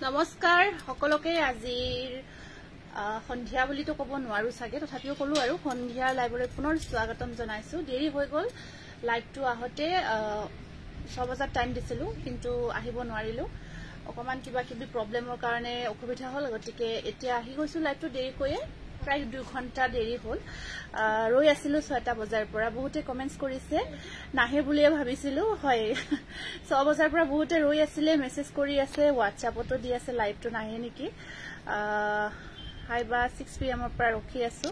নমস্কাৰ সকলোকে আজিৰ সন্ধিয়া বুলি তো ক'ব নোৱাৰো সাগে তথাপিও কলো আৰু সন্ধিয়া লাইভলৈ পুনৰ স্বাগতম জনাইছো দেৰি হৈ গল লাইভটো আহতে 6 বজাত টাইম দিছিলো কিন্তু আহিব নোৱাৰিলো অকমান কিবা কিবি প্ৰবলেমৰ কাৰণে অসুবিধা হল গতিকে এতিয়া আহি গৈছো লাইভটো দেৰি কয়ে প্ৰায় 2 ঘণ্টা দেৰি হল ৰৈ আছিলো 6টা বজাৰ পৰা বহুতে কমেন্টস কৰিছে নাহে বুলিয়ে ভাবিছিলো হয় 6 বজাৰ পৰা বহুতে ৰৈ আছিলে মেছেজ কৰি আছে WhatsAppতো দি আছে লাইভটো নাহে নেকি হাইবা 6 PM পৰা ৰখি আছো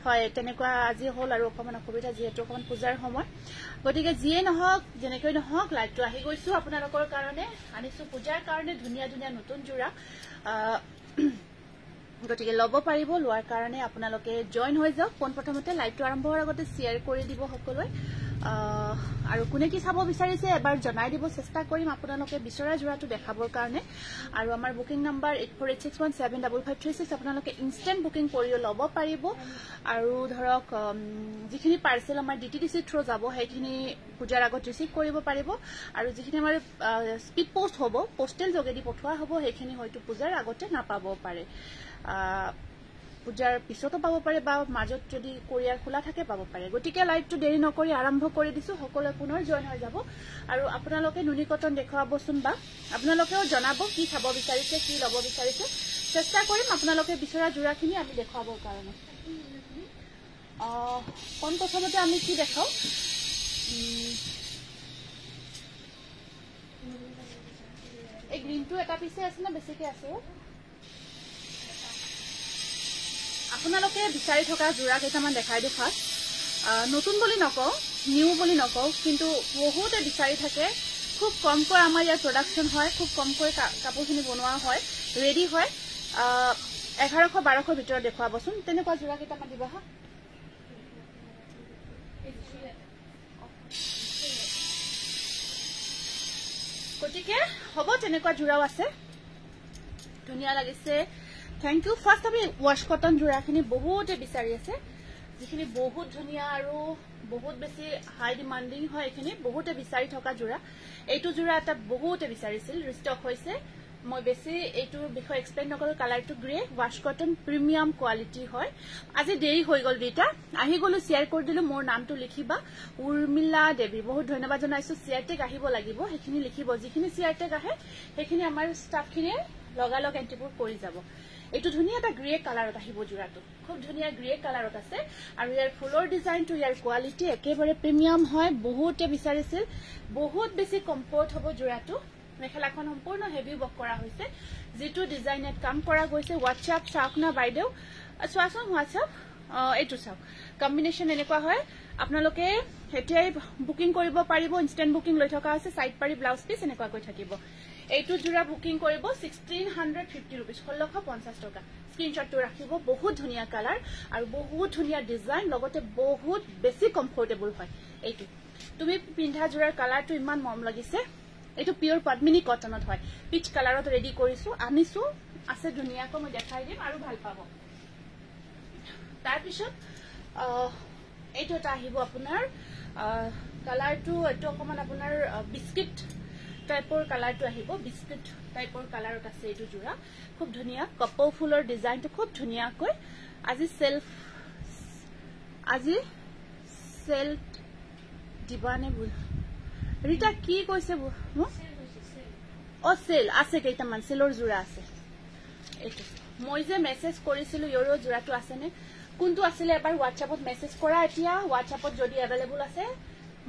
হয় তেনেকুৱা আজি হল আৰু অকমান অসুবিধা যেহেতু অকমান পূজাৰ সময় গতিকে যিয়ে নহওক যেনেকৈ নহওক লাইভটো আহি গৈছো আপোনালোকৰ কাৰণে আনিছো পূজাৰ কাৰণে ধুনীয়া ধুনীয়া নতুন জোৰা গতিকে লব পাৰিব লোৱাৰ কাৰণে আপোনালোকে জয়েন হৈ যাওক কোন প্ৰথমতে লাইভটো আৰম্ভ হোৱাৰ আগতে শেয়াৰ কৰি দিব সকলোৱে আৰু কোনে কি চাব বিচাৰিছে এবাৰ জনাই দিব চেষ্টা কৰিম আপোনালোকে বিচৰা জোৰাটো দেখাবৰ কাৰণে আৰু আমাৰ বুকিং নাম্বাৰ 8486175536 আপোনালোকে ইনষ্টেন্ট বুকিং কৰি ল'ব পাৰিব আৰু ধৰক যিখিনি পাৰ্সেল আমাৰ DTDC থ্ৰু যাব সেইখিনি পূজাৰ আগত ৰিসিভ কৰিব পাৰিব আৰু যিখিনি আমাৰ স্পিড পোষ্ট হ'ব পোষ্টেল যোগেদি পঠোৱা হ'ব সেইখিনি হয়তো পূজাৰ আগতে নাপাব পাৰে পূজাৰ পিছতো পাব পাৰে বা মাজত যদি কোৰিয়াৰ খোলা থাকে পাব পাৰে গতিকে লাইভটো দেৰি নকৰি আৰম্ভ কৰি দিছো সকলোৱে পুনৰ জয়েন হৈ যাব আৰু আপোনালোকে নুনিকটন দেখাবচোন বা আপোনালোকেও জনাব কি চাব বিচাৰিছে কি লব বিচাৰিছে চেষ্টা কৰিম আপোনালোকে বিচৰা জোৰাখিনি আমি দেখাবৰ কাৰণে কোন প্ৰথমতে আমি কি দেখাও এই গ্ৰীনটো এটা পিছে আছে না বেছিকে আছে আপোনালোকে বিচাৰি থকা জোৰা কেইটামান দেখাই দিও ফাৰ্ষ্ট নতুন বুলি নকও নিউ বুলি নকও কিন্তু বহুতে বিচাৰি থাকে খুব কমকৈ আমাৰ ইয়াৰ প্ৰডাকশন হয় খুব কমকৈ কাপোৰখিনি বনোৱা হয় ৰেডি হয় 1100-1200 ভিতৰত দেখুৱাবচোন তেনেকুৱা জোৰা কেইটামান দিবা হা গতিকে হ'ব তেনেকুৱা জোৰাও আছে ধুনীয়া লাগিছে থ্যাংক ইউ ফাৰ্স্ট আমি ওয়াশ কটন জোৰাখিনি বহুতে বিচাৰি আছে যিখিনি বহুত ধুনীয়া আৰু বহুত বেছি হাই ডিমান্ডিং হয় এখিনি বহুতে বিচাৰি থকা জোৰা এইটো জোৰা এটা বহুতে বিচাৰিছিল ৰিস্টক হৈছে মই বেছি এইটো বিষয় এক্সপ্লেইন নকৰো কালাৰটো grey wash cotton premium quality হয় আজি দেৰি হৈ গল দুইটা আহি গলো শেয়াৰ কৰি দিলো মোৰ নামটো লিখিবা উৰ্মিলা দেৱী বহুত ধন্যবাদ জনাইছো শেয়াৰ টেগ আহিব লাগিব সেইখিনি লিখিব যিখিনি শেয়াৰ টেগ আহে সেইখিনি আমাৰ ষ্টাফখিনে লগালগ এন্টিপুট কৰি যাব এইটো ধুনীয়া এটা গ্ৰে কালাৰত আহিব জোৰাটো খুব ধুনীয়া গ্ৰে কালাৰত আছে আৰু ইয়াৰ ফুলৰ ডিজাইনটো ইয়াৰ কোৱালিটি একেবাৰে প্ৰিমিয়াম হয় বহুতে বিচাৰিছিল বহুত বেছি কমফৰ্ট হ'ব জোৰাটো মেখেলাখন সম্পূৰ্ণ হেভি বক কৰা হৈছে যেটো ডিজাইনত কাম কৰা গৈছে WhatsApp চাকনা বাইদেউ চোৱাচোন WhatsApp এইটো চাওক কম্বিনেশন এনেকুৱা হয় আপোনালোকে হেতিয়াই বুকিং কৰিব পাৰিব ইনষ্টেন্ট বুকিং লৈ থকা আছে সাইড পাৰি ব্লাউজ পিস এনেকুৱা কৈ থাকিব এইটো জোৰা বুকিং কৰিব 1650 रुपीस 1650 টকা স্ক্ৰিনশ্বটটো ৰাখিব বহুত ধুনীয়া কালাৰ আৰু বহুত ধুনীয়া ডিজাইন লগতে বহুত বেছি কমফৰ্টেবল হয় এইটো তুমি পিন্ধা জোৰাৰ কালাৰটো ইমান মৰম লাগিছে এইটো পিওৰ পদ্মিনী কটনত হয় পিচ কালাৰত ৰেডি কৰিছো আনিছো আছে ধুনীয়াকৈ মই দেখাই দিম আৰু ভাল পাব তাৰ পিছত এইটো এটা আহিব আপোনাৰ কালাৰটো এটো অকমান আপোনাৰ বিস্কিট টাইপৰ কালাৰটো আহিব বিস্কিট টাইপৰ কালাৰত আছে এইটো জোৰা খুব ধুনীয়া কপৌ ফুলৰ ডিজাইনটো খুব ধুনীয়াকৈ আজি সেল দিবানে বুল ৰিটা কি কৈছে সেল আছে কেইটামান সেলৰ জোৰা আছে এইটো মই যে মেছেজ কৰিছিলো ইয়ৰো জোৰাটো আছে নে কোনটো আছিলে এবাৰ WhatsAppত মেসেজ কৰা এতিয়া WhatsAppত যদি अवेलेबल আছে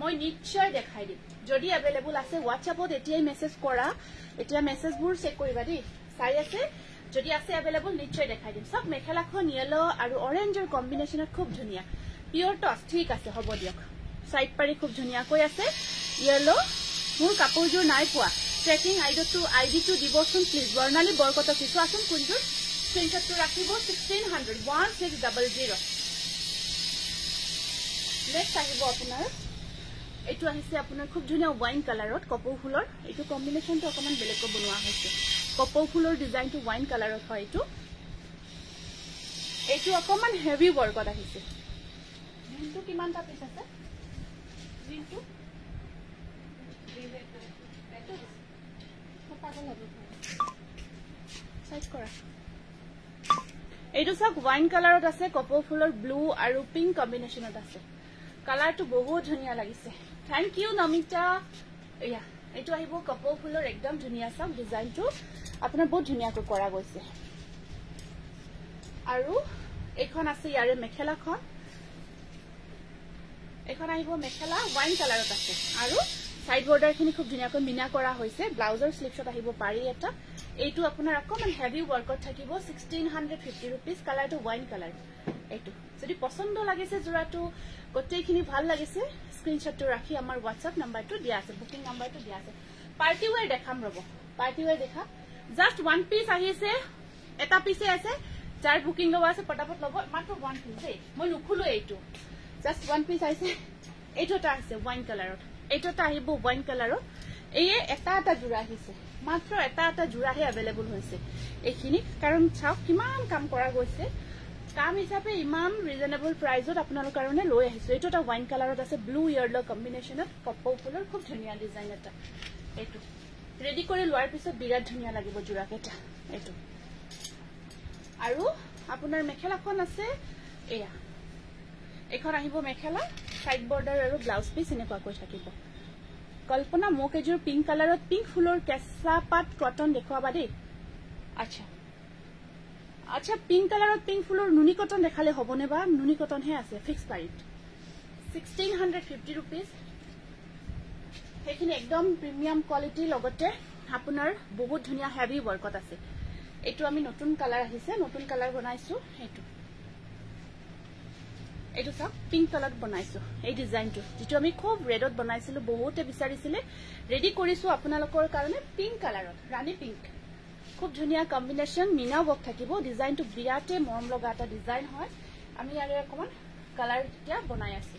মই নিশ্চয় দেখাই দিম যদি अवेलेबल আছে WhatsAppত এতিয়াই মেসেজ কৰা এতিয়া মেসেজবোৰ চেক কৰিবা দি চাই আছে যদি আছে अवेलेबल নিশ্চয় দেখাই দিম সব মেখেলাখন ইয়েলো আৰু অৰেঞ্জৰ কম্বিনেশনত খুব ধুনিয়া পিওৰ টস ঠিক আছে হ'ব দিয়ক সাইড পাৰি খুব ধুনিয়া কৈ আছে ইয়েলো মোৰ কাপোৰজোৰ নাই পোৱা ট্ৰেকিং আইডিটো দিবচোন প্লিজ বৰ্ণালী বৰকত কিছু আসুন কোনজোৰ স্ক্ৰিনশটটো ৰাখিব 1600 1600 নেক্সট আহিব আপোনাৰ এটো আহিছে আপোনাৰ খুব ধুনিয়া ওয়াইন কালাৰত কপৌ ফুলৰ এটো কম্বিনেশনটো অকমান বেলেগ বনোৱা হৈছে কপৌ ফুলৰ ডিজাইনটো ওয়াইন কালাৰত হয় এটো অকমান হেভি ওয়াৰ্কত আহিছে দিনটো কিমানটা পিস আছে দিনটো সাইজ কৰা এটো সব ওয়াইন কালাৰত আছে কপৌ ফুলৰ ব্লু আৰু পিংক কম্বিনেশনত আছে কালাৰটো বহুত ধুনিয়া লাগিছে থ্যাংক ইউ নমিতা ইয়া এটো আহিব কপৌ ফুলৰ একদম ধুনিয়া সব ডিজাইনটো আপোনাৰ বহুত ধুনিয়াকৈ কৰা গৈছে আৰু এখন আছে ইয়াৰে মেখেলাখন এখন আহিব মেখেলা ওয়াইন কালাৰত আছে আৰু সাইড বৰ্ডাৰখিনি খুব ধুনিয়াকৈ মিনা কৰা হৈছে ব্লাউজৰ স্লিপছত আহিব পাৰি এটা এইটো আপোনাৰ অকমান হেভি ওয়াৰ্কত থাকিব 1650 रुपीस কালাৰটো ওয়াইন কালাৰ এইটো যদি পছন্দ লাগিছে জোৰাটো গটেইখিনি ভাল লাগিছে স্ক্ৰিনশটটো ৰাখি আমাৰ WhatsApp নাম্বাৰটো দিয়া আছে বুকিং নাম্বাৰটো দিয়া আছে পাৰ্টি ওয়্যাৰ দেখাম ৰব পাৰ্টি ওয়্যাৰ দেখা জাস্ট ওয়ান পিস আহিছে এটা পিসে আছে যাৰ বুকিং লব আছে পটাপট লব মাত্ৰ ওয়ান পিস মই নুখুলো এইটো জাস্ট ওয়ান পিস আহিছে এইটোটা আছে ওয়াইন কালাৰত এইটোটা আহিব ওয়াইন কালাৰত এই এটা জোৰা আহিছে মাত্ৰ এটা জোৰাহে अवेलेबल হৈছে এইখিনি কাৰণ চাওক কিমান কাম কৰা গৈছে কাম হিচাপে ইমান ৰিজনেবল প্ৰাইজত আপোনালোকৰ কাৰণে লৈ আহিছো এইটোটা ওয়াইন কালাৰত আছে ব্লু ইয়েলো কম্বিনেশনত কপৌ ফুলৰ খুব ধুনিয়া ডিজাইন এটা এইটো ৰেডি কৰি লোৱাৰ পিছত বিৰাট ধুনিয়া লাগিব জোৰাকেটা এইটো আৰু আপোনাৰ মেখেলাখন আছে এয়া এখন আহিব মেখেলা সাইড বৰ্ডাৰ আৰু ব্লাউজ পিস এনেকুৱা কৈ থাকিব কল্পনা মোক এজোৰ পিংক কালাৰত পিংক ফুলৰ কেঁচা পাত কটন দেখুৱাবা দেই আচ্ছা পিংক কালাৰত পিংক ফুলৰ নুনি কটন দেখালে হ'বনে বা নুনি কটন হে আছে ফিক্স প্ৰাইস 1650 रुपीस সেইখিনি একদম প্ৰিমিয়াম কোৱালিটি লগতে আপোনাৰ বহুত ধুনিয়া হেভি ওয়াৰ্কত আছে এটো আমি নতুন কালাৰ আহিছে নতুন কালাৰ বনাইছো এটো সব পিংক কালাৰ বনাইছো এই ডিজাইনটো যেটো আমি খুব ৰেডত বনাইছিলো বহুতে বিচাৰিছিলে ৰেডি কৰিছো আপোনালোকৰ কাৰণে পিংক কালাৰত ৰাণী পিংক খুব ধুনিয়া কম্বিনেশন মিনা ওয়াৰ্ক থাকিব ডিজাইনটো বিৰাটে মৰম লগা এটা ডিজাইন হয় আমি ইয়াৰে অকমান কালাৰ এতিয়া বনাই আছো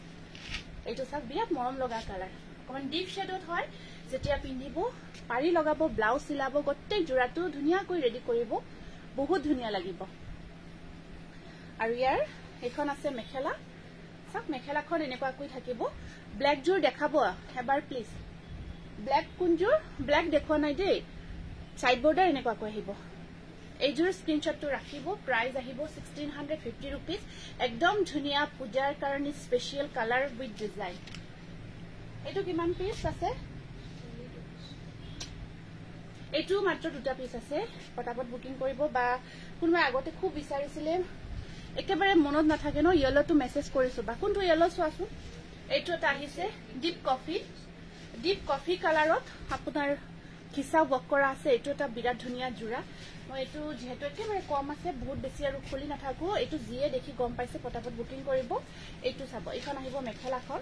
এইটো সব বিৰাট মৰম লগা কালাৰ অকমান ডিপ শেডত হয় যেতিয়া পিন্ধিব পাৰি লগাব ব্লাউজ সিলাব গটেই জোৰাটো ধুনিয়াকৈ ৰেডি কৰিব বহুত ধুনিয়া লাগিব আৰু ইয়াৰ এখন আছে মেখেলা সব মেখেলাখন এনেকুৱাকৈ থাকিব ব্ল্যাক জোৰ দেখাব এবাৰ প্লিজ ব্ল্যাক কোনজোৰ ব্ল্যাক দেখুৱা নাই দেই সাইড বৰ্ডাৰ এনেকুৱাকৈ আহিব এইজোৰ স্ক্ৰিনশটটো ৰাখিব প্ৰাইস আহিব 1650 रुपीस একদম ধুনিয়া পূজাৰ কাৰণে স্পেশাল কালাৰ উইথ ডিজাইন এটো কিমান পিস আছে এটো মাত্ৰ দুটা পিস আছে পটাপট বুকিং কৰিব বা কোনবা আগতে খুব বিচাৰিছিলে একেবাৰে মনত নাথাকে ন ইয়েলোটো মেসেজ কৰিছো বা কোনটো ইয়েলো চোৱাছো এইটো এটা আহিছে ডিপ কফি কালাৰত আপোনাৰ কিসা ওয়াৰ্ক কৰা আছে এইটো এটা বিৰাট ধুনিয়া জোৰা মই এইটো যেহেতু একেবাৰে কম আছে বহুত বেছি আৰু খুলি নাথাকো এইটো জিয়ে দেখি গম পাইছে পটাপট বুকিং কৰিব এইটো চাব এখন আহিব মেখেলাখন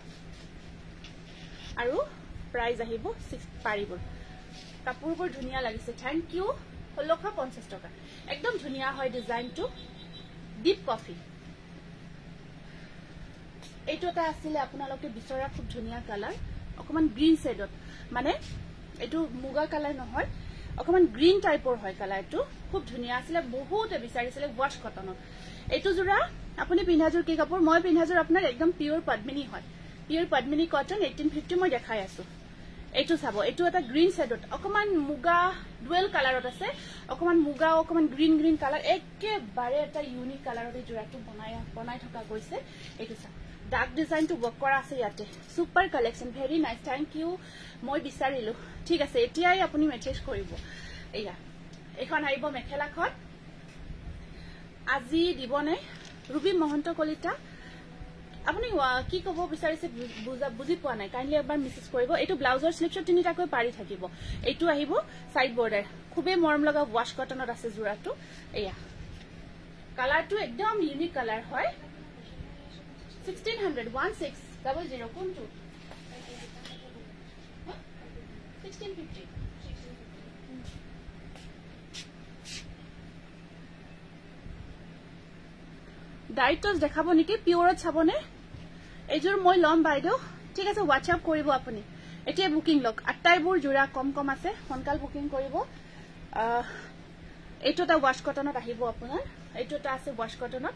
আৰু প্ৰাইস আহিব 6 পাৰিব কাপোৰবোৰ ধুনিয়া লাগিছে থ্যাংক ইউ 1650 টকা একদম ধুনিয়া হয় ডিজাইনটো ডিপ কফি এইটো এটা আছিল আপোনালোকে বিচৰা খুব ধুনিয়া কালাৰ অকমান গ্ৰীন শেডত মানে এইটো মুগা কালাৰ নহয় অকমান গ্ৰীন টাইপৰ হয় কালাৰটো খুব ধুনিয়া আছিল বহুতে বিচাৰিছিলে ওয়াশ কটনত এইটো জোৰা আপুনি পিন্ধাজোৰ কি কাপোৰ মই পিন্ধাজোৰ আপোনাৰ একদম পিওৰ পদ্মিনী হয় পিওৰ পদ্মিনী কটন 1850 মই দেখাই আছো এইটো চাব এইটো এটা গ্ৰীন শেডত অকমান মুগা ডুৱেল কালাৰত আছে অকমান মুগা অকমান গ্ৰীন কালাৰ একেবাৰে এটা ইউনিক কালাৰত এই জোৰাটো বনাই থকা গৈছে এইটো চাব ডাৰ্ক ডিজাইনটো ওয়াৰ্ক কৰা আছে ইয়াতে super collection very nice thank you মই বিচাৰিলো ঠিক আছে এতিয়াই আপুনি মেসেজ কৰিব এয়া এখন আহিব মেখেলাখন আজি দিবনে Ruby Mohanto Kolita. Apuni ki kobo bisarise buji poa nai kindly ekbar message koribo etu blouseor slipshot tinita koi pari thakibo etu ahibo side border khube morom laga wash cotton or ase jura tu eya color tu ekdom unique color hoy 1600 1600 kuntu 1650 Daitos dekhabo niki pure chabone ejur moi lom baido ঠিক আছে WhatsApp করিব আপনি এটিয়ে booking লক 8টাই বুৰ জোৰা কম কম আছে ফনকাল booking কৰিব এটোটা wash কটনত আহিব আপোনাৰ এটোটা আছে ওয়াশ কটনত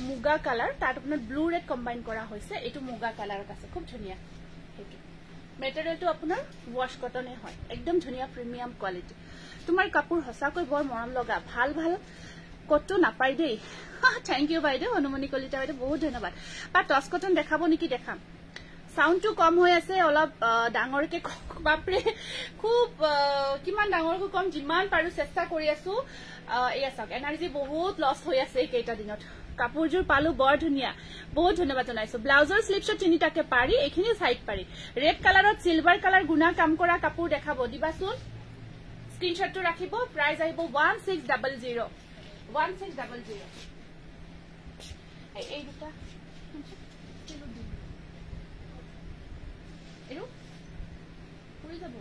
মুগা কালাৰ তাত আপোনাৰ ব্লু ৰেড কম্বাইন কৰা হৈছে এটো মুগা কালাৰত আছে খুব ধুনিয়া এটো মেটেৰিয়েলটো আপোনাৰ ওয়াশ কটনে হয় একদম ধুনিয়া প্ৰিমিয়াম কোৱালিটি তোমাৰ কাপোৰ হসাকৈ বৰ মৰম লগা ভাল ভাল কটটো নাপাই দেই থ্যাংক ইউ বাইদেউ অনুমনি কলিতা বাইদেউ বহুত ধন্যবাদ বা টস কটন দেখাবো নেকি দেখাম সাউন্ড টু কম হৈ আছে অলপ ডাঙৰকে বাপৰে খুব কিমান ডাঙৰকৈ কম যিমান পাৰো চেষ্টা কৰি আছো এয়া সক এনাৰ্জি বহুত লস হৈ আছে কেইটা দিনত কাপোৰজুৰ পালো বৰ ধুনিয়া বহুত ধন্যবাদ জনাইছো ব্লাউজৰ স্লিপছত তিনিটাকে পাৰি এখিনি সাইড পাৰি ৰেড কালাৰত সিলভাৰ কালাৰ গুণা কাম কৰা কাপোৰ দেখাবো দিবাচোন স্ক্ৰিনশ্বটটো ৰাখিব প্ৰাইস আহিব 1600 1600 এই দুটা এৰো পুৰি যাব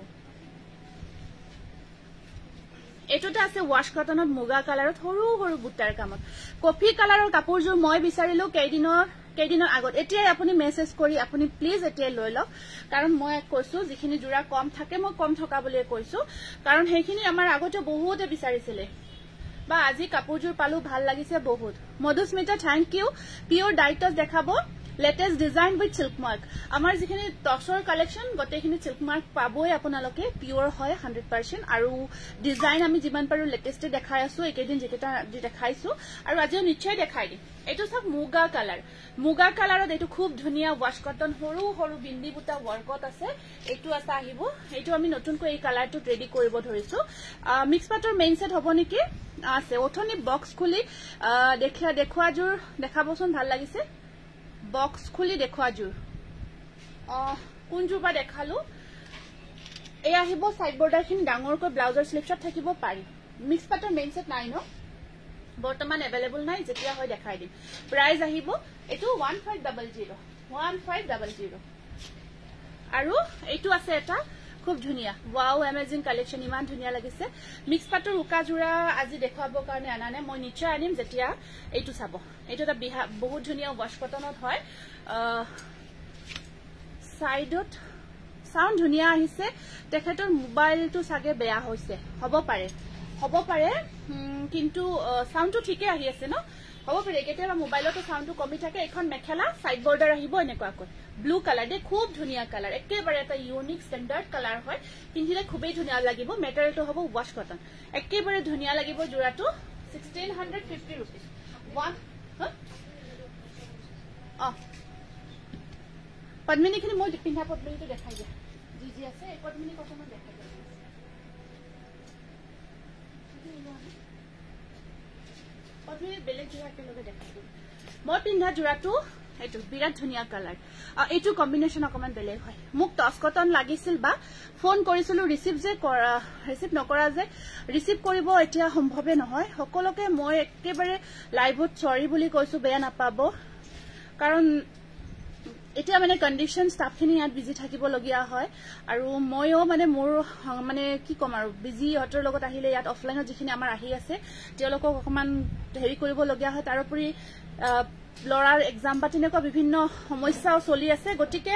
এটোটা আছে ওয়াশ কটনত মুগা কালাৰত হৰু হৰু বুটাৰ কামত কফি কালাৰৰ কাপোৰজুৰ মই বিচাৰিলো কেইদিনৰ আগত এতিয়া আপুনি মেসেজ কৰি আপুনি প্লিজ এতিয়া লৈ লওক কাৰণ মই কৈছো যিখিনি জোৰা কম থাকে মই কম থকা বুলি কৈছো কাৰণ হেখিনি আমাৰ আগতে বহুতে বিচাৰিছিলে বা আজি কাপোৰজুৰ পালো ভাল লাগিছে বহুত মধুস্মিতা থ্যাংক ইউ পিওৰ ডাইটস দেখাবো latest design with silk mark আমাৰ যেখানে টসৰ কালেকশন গটেখিনি সিল্ক মাৰ্ক পাবই আপোনালোকে পিওৰ হয় 100% আৰু ডিজাইন আমি যিমান পাৰো লেটেস্টে দেখাই আছো একেদিন যেটা দেখাইছো আৰু আজিও নিশ্চয় দেখাই দিম এটো সব মুগা কালাৰত এটো খুব ধুনিয়া ওয়াশ কটন হৰু হৰু বিন্দি বুটা ওয়াৰ্কত আছে এটো আছে আহিব এটো আমি নতুনকৈ এই কালাৰটো ৰেডি কৰিব ধৰিছো মিক্স পাটৰ মেইন সেট হ'ব নেকি আছে ওঠনি বক্স খুলি দেখুৱা জুৰ দেখাবচোন ভাল লাগিছে বক্স খুলি দেখুৱা জুৰ কোন জুৰবা দেখালো এই আহিব সাইড বৰ্ডাৰখিনি ডাঙৰকৈ ব্লাউজৰ স্লিপছত থাকিব পাৰি মিক্স পাটৰ মেইন সেট নাই ন বৰ্তমান अवेलेबल নাই যেতিয়া হয় দেখাই দিম প্ৰাইস আহিব এটো 1500 আৰু এটো আছে এটা খুব ধুনিয়া ওয়াও অ্যামেজিং কালেকশন ইমান ধুনিয়া লাগিছে মিক্স পাটৰ উকা জোৰা আজি দেখাবৰ কাৰণে আনানে মই নিশ্চয় আনিম যেতিয়া এইটো চাব এইটোটা বহুত ধুনিয়া ওয়াশ কটনত হয় সাইডত সাউন্ড ধুনিয়া আহিছে তেখেতৰ মোবাইলটো সাগে বেয়া হৈছে হ'ব পাৰে কিন্তু সাউন্ডটো ঠিকে আহি আছে ন হ'ব পাৰে কেতিয়াবা মোবাইলটো সাউন্ডটো কমি থাকে এখন মেখেলা সাইড বৰ্ডাৰ আহিব এনেকুৱাকৈ ব্লু কালাৰ দে খুব ধুনিয়া কালাৰ একেবাৰে এটা ইউনিক স্ট্যান্ডাৰ্ড কালাৰ হয় পিন্ধিলে খুবেই ধুনিয়া লাগিব মেটেৰিয়েলটো হ'ব ওয়াশ কটন একেবাৰে ধুনিয়া লাগিব জোৰাটো 1650 रुपीस পদ্মিনীখিনি মই পিন্ধা পদ্মিনীটো দেখাই দিয়া জি আছে এই পদ্মিনী কটনৰ দেখাই দিয়া পদ্মিনী বেলেগ জোৰাকে লগে দেখাই দিয়া মই পিন্ধা জোৰাটো এটো বিৰাট ধুনিয়া কালাৰ এটো কম্বিনেশন অকমান বেলেগ হয় মোক টস কটন লাগিছিল বা ফোন কৰিছিল ৰিসিভ নকৰা যে ৰিসিভ কৰিব এতিয়া সম্ভৱে নহয় সকলোকে মই একেবাৰে লাইভত সৰি বুলি কৈছো বেয়া নাপাব কাৰণ এতিয়া মানে কন্ডিশন স্টাফখিনি ইয়াত বিজি থাকিব লগিয়া হয় আৰু ময়ও মানে মোৰ মানে কি কম আৰু বিজি হতৰ লগত আহিলে ইয়াত অফলাইনত যিখিনি আমাৰ আহি আছে তেওঁলোকক অকমান হেৰি কৰিব লগিয়া হয় তাৰোপৰি লৰাৰ এক্সাম বা তেনেকুৱা বিভিন্ন সমস্যাও চলি আছে গটিকে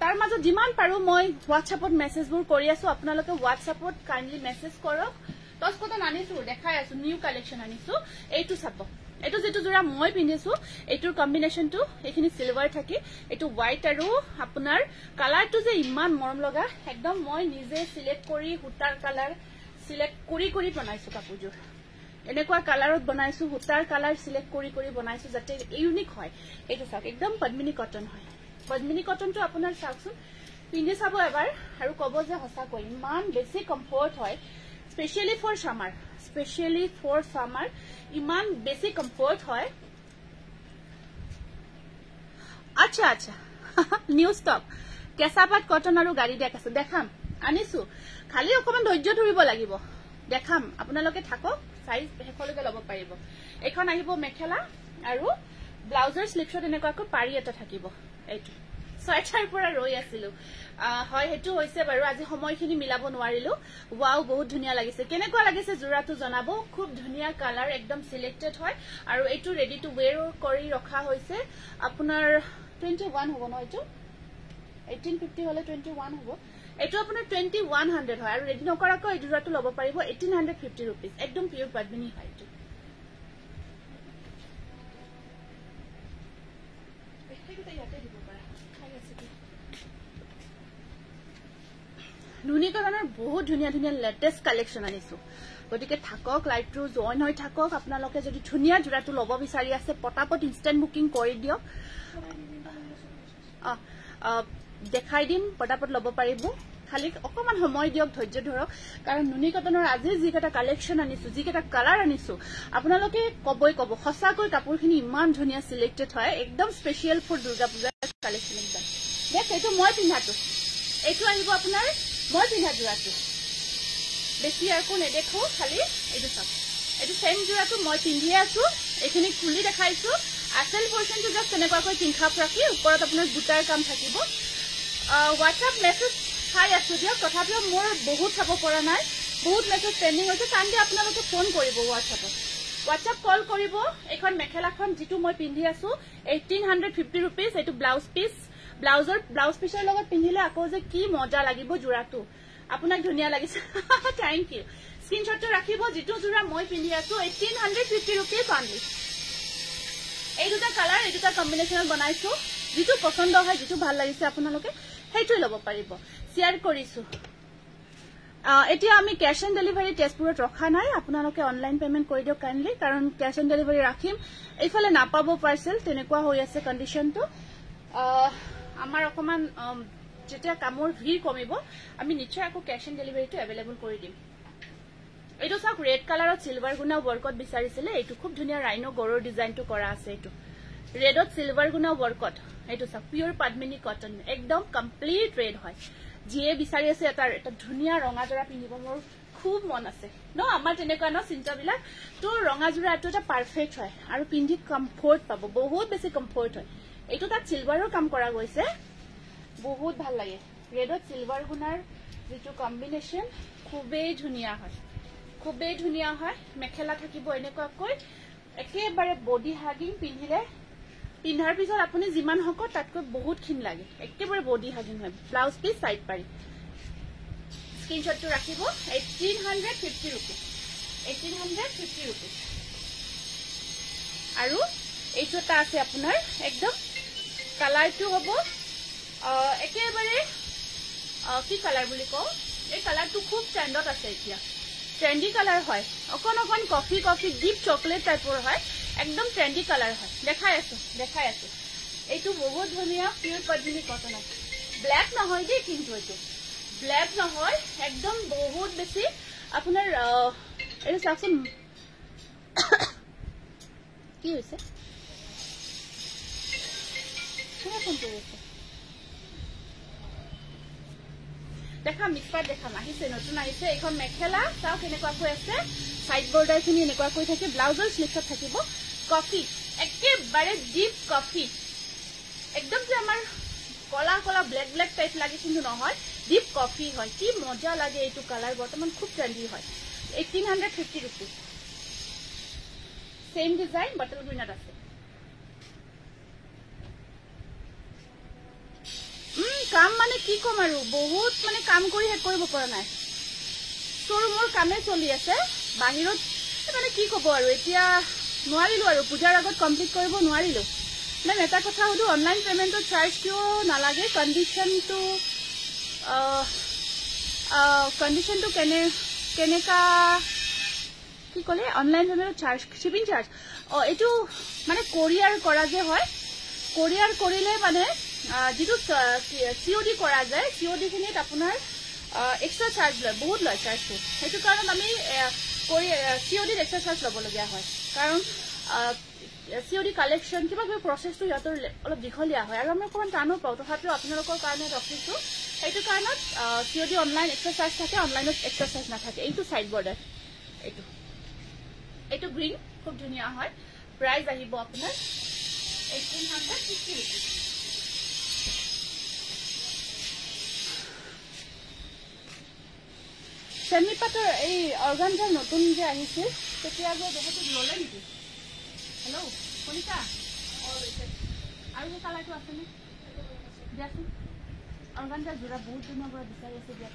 তাৰ মাজত যিমান পাৰো মই WhatsAppত মেসেজবোৰ কৰি আছো আপোনালোকে WhatsAppত কাইন্ডলি মেসেজ কৰক টস কটন আনিছো দেখাই আছো নিউ কালেকশন আনিছো এইটো চাব এটো যেটো জোৰা মই পিন্ধিছো এটোৰ কম্বিনেশনটো এখিনি সিলভাৰ থাকি এটো হোৱাইট আৰু আপোনাৰ কালাৰটো যে ইমান মৰম লগা একদম মই নিজে সিলেক্ট কৰি হুটাৰ কালাৰ সিলেক্ট কৰি বনাইছো কাপোৰজোৰ এনেকুৱা কালাৰত বনাইছো হুটাৰ কালাৰ সিলেক্ট কৰি বনাইছো যাতে ইউনিক হয় এটো চাওক একদম পদ্মিনী কটন হয় পদ্মিনী কটনটো আপোনাৰ চাওকচোন পিন্ধি চাব এবাৰ আৰু কব যে হসা কৈ ইমান বেছি কমফৰ্ট হয় স্পেশালি ফৰ সামাৰ ইমান বেছি কমফৰ্ট হয় আচ্ছা আচ্ছা নিউ ষ্টক কেঁচাপাত কটন আৰু গাড়ী ডেক আছে দেখাম আনিছো খালি অকমান ধৈৰ্য ধৰিব লাগিব দেখাম আপোনালোকে থাকক সাইজ হেফলৈকে লব পাৰিব এখন আহিব মেখেলা আৰু ব্লাউজৰ স্লিপছত এনেকুৱাকৈ পাৰি এটা থাকিব এইটো ছয়টাৰ পৰা ৰৈ আছিল হয় হেতু হৈছে বাৰু আজি সময়খিনি মিলাব নোৱাৰিলো ওয়াও বহুত ধুনিয়া লাগিছে কেনেকুৱা লাগিছে জোৰাটো জনাব খুব ধুনিয়া কালাৰ একদম সিলেক্টেড হয় আৰু এইটো ৰেডি টু ওয়্যাৰ কৰি ৰখা হৈছে আপোনাৰ 21 হ'ব ন এইটো 1850 হলে 21 হ'ব এইটো আপোনাৰ 2100 হয় আৰু ৰেডি নকৰাকৈ এই জোৰাটো ল'ব পাৰিব 1850 रुपीस একদম পিওৰ পদ্মিনী হয় এইটো নুনিকৰণৰ বহুত ধুনিয়া ধুনিয়া লেটেস্ট কালেকশন আনিছো গতিকে থাকক লাইভটো জয়েন হৈ থাকক আপোনালোকে যদি ধুনিয়া জোৰাটো ল'ব বিচাৰি আছে পটাপট ইনস্ট্যান্ট বুকিং কৰি দিয়ক দেখাই দিম পটাপট ল'ব পাৰিব খালি অকমান সময় দিয়ক ধৈৰ্য ধৰক কাৰণ নুনিকটনৰ আজি যিকেটা কালেকশন আনিছো যিকেটা কালাৰ আনিছো আপোনালোকে কবই কব সঁচাকৈ কাপোৰখিনি ইমান ধুনিয়া সিলেক্টেড হয় একদম স্পেশাল ফৰ দুৰ্গা পূজাৰ কালেকশন একদম দেখ এইটো মই পিন্ধাটো এইটো আহিব আপোনাৰ মই পিন্ধা জোৰাটো বেছি আৰু নেদেখো খালি এইটো চাওক এইটো সেম জোৰাটো মই পিন্ধিয়ে আছো এইখিনি খুলি দেখাইছো আসল পোৰ্শনটো জাস্ট এনেকুৱাকৈ পিন্ধাপ ৰাখি ওপৰত আপোনাৰ বুটাৰ কাম থাকিব হোৱাটছআপ মেছেজ চাই আছো দিয়ক তথাপিও মোৰ বহুত চাব পৰা নাই বহুত মেছেজ পেন্ডিং হৈছে কান্দি আপোনালোকে ফোন কৰিব হোৱাটছআপ কল কৰিব এখন মেখেলাখন যিটো মই পিন্ধি আছো 1850 रुपीस এইটো ব্লাউজ পিছৰ লগত পিন্ধিলে আকৌ যে কি মজা লাগিব জোৰাটো আপোনাক ধুনিয়া লাগিছে থ্যাংক ইউ স্ক্ৰিনশ্বটটো ৰাখিব যিটো জোৰা মই পিন্ধি আছো 1850 रुपीस অনলি এই দুটা কালাৰ এই দুটা কম্বিনেশনত বনাইছো যিটো পছন্দ হয় যিটো ভাল লাগিছে আপোনালোকে হেইটো ল'ব পাৰিব শেয়াৰ কৰিছো এতিয়া আমি ক্যাশ অন ডেলিভাৰী তেজপুৰত ৰখা নাই আপোনালোকে অনলাইন পেমেন্ট কৰি দিয়ক কাইন্ডলি কাৰণ ক্যাশ অন ডেলিভাৰী ৰাখিম এইফালে নাপাব পাৰ্সেল তেনেকুৱা হৈ আছে কন্ডিশনটো আমাৰ অকমান যেতিয়া কামৰ ভিৰ কমিব আমি নিশ্চয় আকৌ ক্যাশ অন ডেলিভাৰীটো अवेलेबल কৰি দিম এইটো চাওক ৰেড কালাৰত সিলভাৰ গুণা ওয়াৰ্কত বিচাৰিছিলে এইটো খুব ধুনিয়া ৰাইনো গৰৰ ডিজাইনটো কৰা আছে এইটো ৰেডত সিলভাৰ গুণা ওয়াৰ্কত এইটো চাওক পিওৰ পদ্মিনী কটন একদম কমপ্লিট ৰেড হয় যিয়ে বিচাৰি আছে এটা ধুনিয়া ৰঙা জোৰা পিন্ধিব মোৰ খুব মন আছে ন আমাৰ তেনেকুৱা ন চিন্তাবিলাক তো ৰঙা জোৰাটো এটা পাৰফেক্ট হয় আৰু পিন্ধি কমফৰ্ট পাব বহুত বেছি কমফৰ্ট হয় এইটো তাত সিলভাৰৰ কাম কৰা গৈছে বহুত ভাল লাগে ৰেডত সিলভাৰ গুণাৰ যেটো কম্বিনেশন খুবেই ধুনিয়া হয় মেখেলা থাকিব এনেকুৱাকৈ একেবাৰে বডি হাগিং পিন্ধাৰ পিছত আপুনি যিমান হক তাতকৈ বহুত খিন লাগে একেবাৰে বডি হাগিং হয় ব্লাউজ পিস সাইড পাৰি স্ক্ৰিনশ্বটটো ৰাখিব 1850 रुपीस 1850 रुपीस আৰু এইটো এটা আছে আপোনাৰ একদম কালাৰটো হ'ব একেবাৰে কি কালাৰ বুলি কও এই কালাৰটো খুব ট্ৰেন্ডত আছে এতিয়া ট্ৰেন্ডি কালাৰ হয় অকন কফি ডিপ চকলেট টাইপৰ হয় একদম ট্ৰেন্ডি কালাৰ হয় দেখাই আছো এইটো বহুত ধুনিয়া পিওর পদ্মিনী কটন আছে ব্ল্যাক নহয় দেই কিন্তু এইটো ব্ল্যাক নহয় একদম বহুত বেছি আপোনাৰ এই চাকচোন কি হৈছে কোনে ফোন কৰিছে দেখা মিক্সপাত দেখা আহিছে নতুন আহিছে এখন মেখেলা চাও কেনেকুৱাকৈ আছে সাইড বৰ্ডাৰ খিনি এনেকুৱাকৈ থাকে ব্লাউজৰ স্লিপছত থাকিব কফি একেবাৰে ডিপ কফি একদম যে আমাৰ কলা ব্লেক টাইপ লাগে কিন্তু নহয় ডিপ কফি হয় কি মজা লাগে এইটো কালাৰ বৰ্তমান খুব ট্ৰেন্ডি হয় 1850 रुपीस সেম ডিজাইন বটল গ্ৰীনত আছে কাম মানে কি কম আৰু বহুত মানে কাম কৰি হে কৰিব পৰা নাই শোৰুমৰ কামে চলি আছে বাহিৰত মানে কি কব আৰু এতিয়া নোৱাৰিলো আৰু পূজাৰ আগত কমপ্লিট কৰিব নোৱাৰিলো মানে এটা কথা হলো অনলাইন পেমেন্টৰ চাৰ্জ কিয় নালাগে কন্ডিশনটো কেনেকা কি কলে অনলাইন পেমেন্টৰ চাৰ্জ শিপিং চাৰ্জ এইটো মানে কোৰিয়াৰ কৰা যে হয় কোৰিয়াৰ কৰিলে মানে যেটো সিওডি কৰা যায় সিওডি খিনিত আপোনাৰ এক্সট্ৰা চাৰ্জ লয় বহুত লয় চাৰ্জটো সেইটো কাৰণ আমি সিওডি এক্সট্ৰা চাৰ্জ ল'ব লগিয়া হয় কাৰণ COD কালেকশ্যন কিবা কিবা প্ৰচেছটো ইয়াতৰ অলপ দীঘলীয়া হয় আৰু আমি অকণমান টানো পাওঁ তথাপিও আপোনালোকৰ কাৰণে ৰাখিছোঁ এইটো কাৰণত COD অনলাইন এক্সাৰচাইজ থাকে অনলাইনত এক্সাৰচাইজ নাথাকে এইটো সাইড বৰ্ডাৰ এইটো গ্ৰীণ খুব ধুনীয়া হয় প্ৰাইস আহিব আপোনাৰ 1850 rupees সেমি পাটৰ এই অৰ্গানজাৰ নতুন যে আহিছিল তেতিয়া যে বহুত ললে নেকি হেল্ল' কনিকা আৰু যে কালাৰটো আছে নে দিয়াচোন অৰ্গানজাৰ জোৰা বহুত দিনৰ পৰা বিচাৰি আছে দিয়া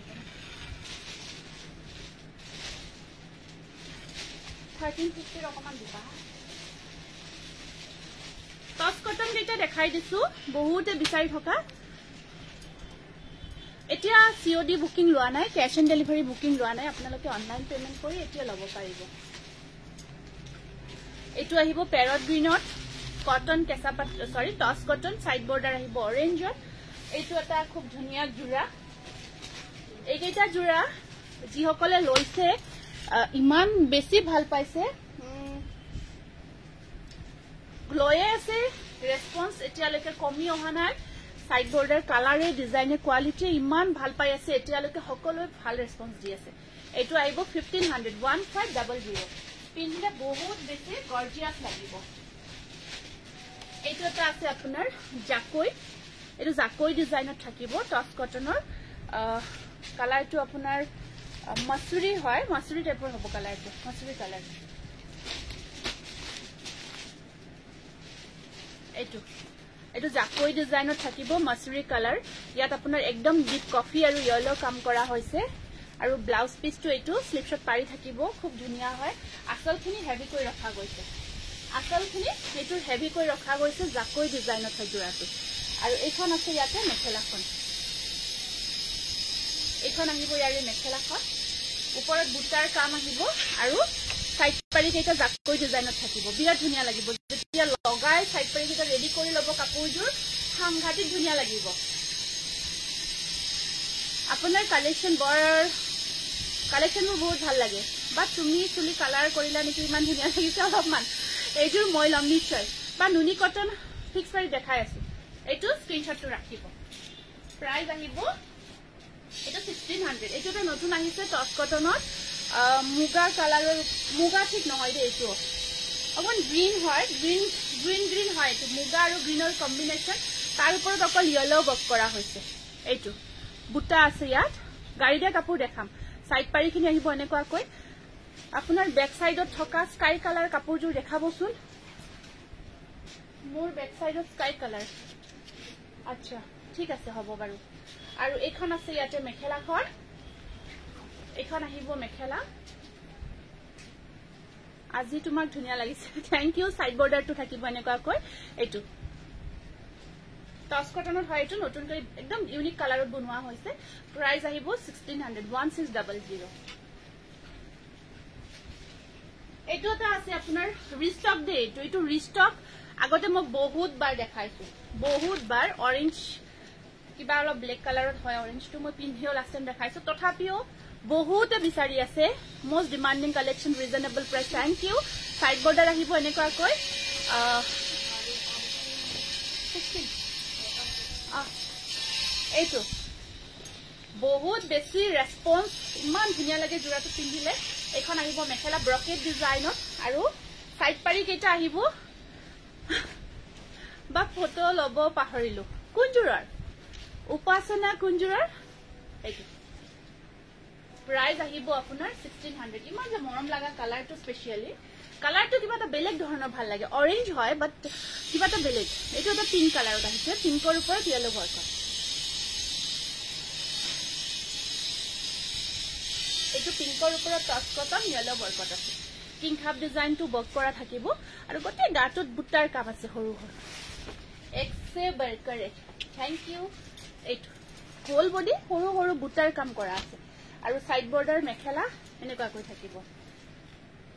1350 অকমান দিবা টচ কটন কেইটা দেখাই দিছো বহুতে বিচাৰি থকা এতিয়া COD বুকিং লোৱা নাই ক্যাশ অন ডেলিভাৰী বুকিং লোৱা নাই আপোনালোকে অনলাইন পেমেন্ট কৰি এতিয়া ল'ব পাৰিব এইটো আহিব প্যাৰট গ্ৰীনত কটন কেঁচা পাট সৰি টচ কটন সাইড বৰ্ডাৰ আহিব অৰেঞ্জত এইটো এটা খুব ধুনীয়া জোৰা এইকেইটা জোৰা যিসকলে লৈছে ইমান বেছি ভাল পাইছে গ্লোয়ে আছে ৰেসপন্স এতিয়ালৈকে কমি অহা নাই সাইড বৰ্ডাৰ কালাৰে ডিজাইনে কোৱালিটি ইমান ভাল পাই আছে এতিয়ালৈকে সকলোৱে ভাল ৰেসপন্স দি আছে এইটো আহিব 1500 পিন্ধিলে বহুত বেছি গৰ্জিয়াস লাগিব এইটো এটা আছে আপোনাৰ জাকৈ এইটো জাকৈ ডিজাইনত থাকিব টচ কটনৰ কালাৰটো আপোনাৰ মাছুৰী হয় মাছুৰী টাইপৰ হ'ব কালাৰটো মাছুৰী কালাৰ এইটো জাকৈ ডিজাইনত থাকিব মাছুৰী কালাৰ ইয়াত আপোনাৰ একদম ডিপ কফি আৰু ইয়েলো কাম কৰা হৈছে আৰু ব্লাউজ পিসটো এইটো স্লিপছত পাৰি থাকিব খুব ধুনীয়া হয় আসলখিনি হেভি কৰি ৰখা গৈছে আসলখিনি এইটো হেভি কৰি ৰখা গৈছে জাকৈ ডিজাইনত হয় জোৰাটো আৰু এইখন আছে ইয়াতে মেখেলাখন এইখন আহিব ইয়াৰে মেখেলাখন ওপৰত বুটাৰ কাম আহিব আৰু সাইড পাৰি কেইটা জাকৈ ডিজাইনত থাকিব বিৰাট ধুনীয়া লাগিব যেতিয়া লগাই সাইড পাৰি কেইটা ৰেডি কৰি ল'ব কাপোৰযোৰ সাংঘাতিক ধুনীয়া লাগিব আপোনাৰ কালেকশ্যনবোৰ বহুত ভাল লাগে বা তুমি চুলি কালাৰ কৰিলা নেকি ইমান ধুনীয়া লাগিছে অলপমান এইযোৰ মই ল'ম নিশ্চয় বা নুনি কটন ফিক্স পাৰি দেখাই আছো এইটো স্ক্ৰীনশ্বটটো ৰাখিব প্ৰাইস আহিব এটা 1600 এইটো এটা নতুন আহিছে টচ কটনত মুগা কালাৰৰ মুগা ঠিক নহয় দে এইটো অকমান গ্ৰীন হয় গ্ৰীন হয় এইটো মুগা আৰু গ্ৰীনৰ কম্বিনেশ্যন তাৰ ওপৰত অকল ইয়েলো বক কৰা হৈছে এইটো বুটা আছে ইয়াত গাড়ী দিয়া কাপোৰ দেখাম সাইড পাৰিখিনি আহিব এনেকুৱাকৈ আপোনাৰ বেক সাইডত থকা স্কাই কালাৰ কাপোৰযোৰ দেখাবচোন মোৰ বেক সাইডত স্কাই কালাৰ আচ্ছা ঠিক আছে হ'ব বাৰু আৰু এইখন আছে ইয়াতে মেখেলাখন এইখন আহিব মেখেলা আজি তোমাক ধুনীয়া লাগিছে থ্যাংক ইউ সাইড বৰ্ডাৰটো থাকিব এনেকুৱাকৈ এইটো টচ কটনত হয় এইটো নতুনকৈ একদম ইউনিক কালাৰত বনোৱা হৈছে প্ৰাইস আহিব 1600 এইটো এটা আছে আপোনাৰ ৰিষ্টক দে এইটো ৰিষ্টক আগতে মই বহুত বাৰ দেখাইছো বহুত বাৰ অৰেঞ্জ কিবা অলপ ব্লেক কালাৰত হয় অৰেঞ্জটো মই পিন্ধিও লাষ্ট টাইম দেখাইছো তথাপিও বহুতে বিচাৰি আছে most demanding collection reasonable price thank you side border আহিব এনেকুৱাকৈ এইটো বহুত বেছি ৰেসপন্স ইমান ধুনীয়া লাগে জোৰাটো পিন্ধিলে এখন আহিব মেখেলা ব্ৰকেট ডিজাইনত আৰু সাইড পাৰি কেইটা আহিব বা ফটো লব পাহৰিলো কুঞ্জুৰৰ উপাসনা কুঞ্জুৰৰ এইটো প্ৰাইস আহিব আপোনাৰ 1600 ইমান যে মৰম লাগা কালাৰটো স্পেশালি কালাৰটো কিবা এটা বেলেগ ধৰণৰ ভাল লাগে অৰেঞ্জ হয় বাট কিবা এটা বেলেগ এইটো এটা পিংক কালাৰত আহিছে পিংকৰ ওপৰত ইয়েলো বৰ্ক এইটো পিংকৰ ওপৰত টচ কটন ইয়েলো বৰ্কত আছে কিং খাপ ডিজাইনটো বৰ্ক কৰা থাকিব আৰু গোটেই গাটোত বুটাৰ কাম আছে সৰু সৰু এক্সে বৰ্কাৰে থ্যাংক ইউ এইটো হোল বডি সৰু সৰু বুটাৰ কাম কৰা আছে আৰু সাইড বৰ্ডাৰ মেখেলা এনেকুৱাকৈ থাকিব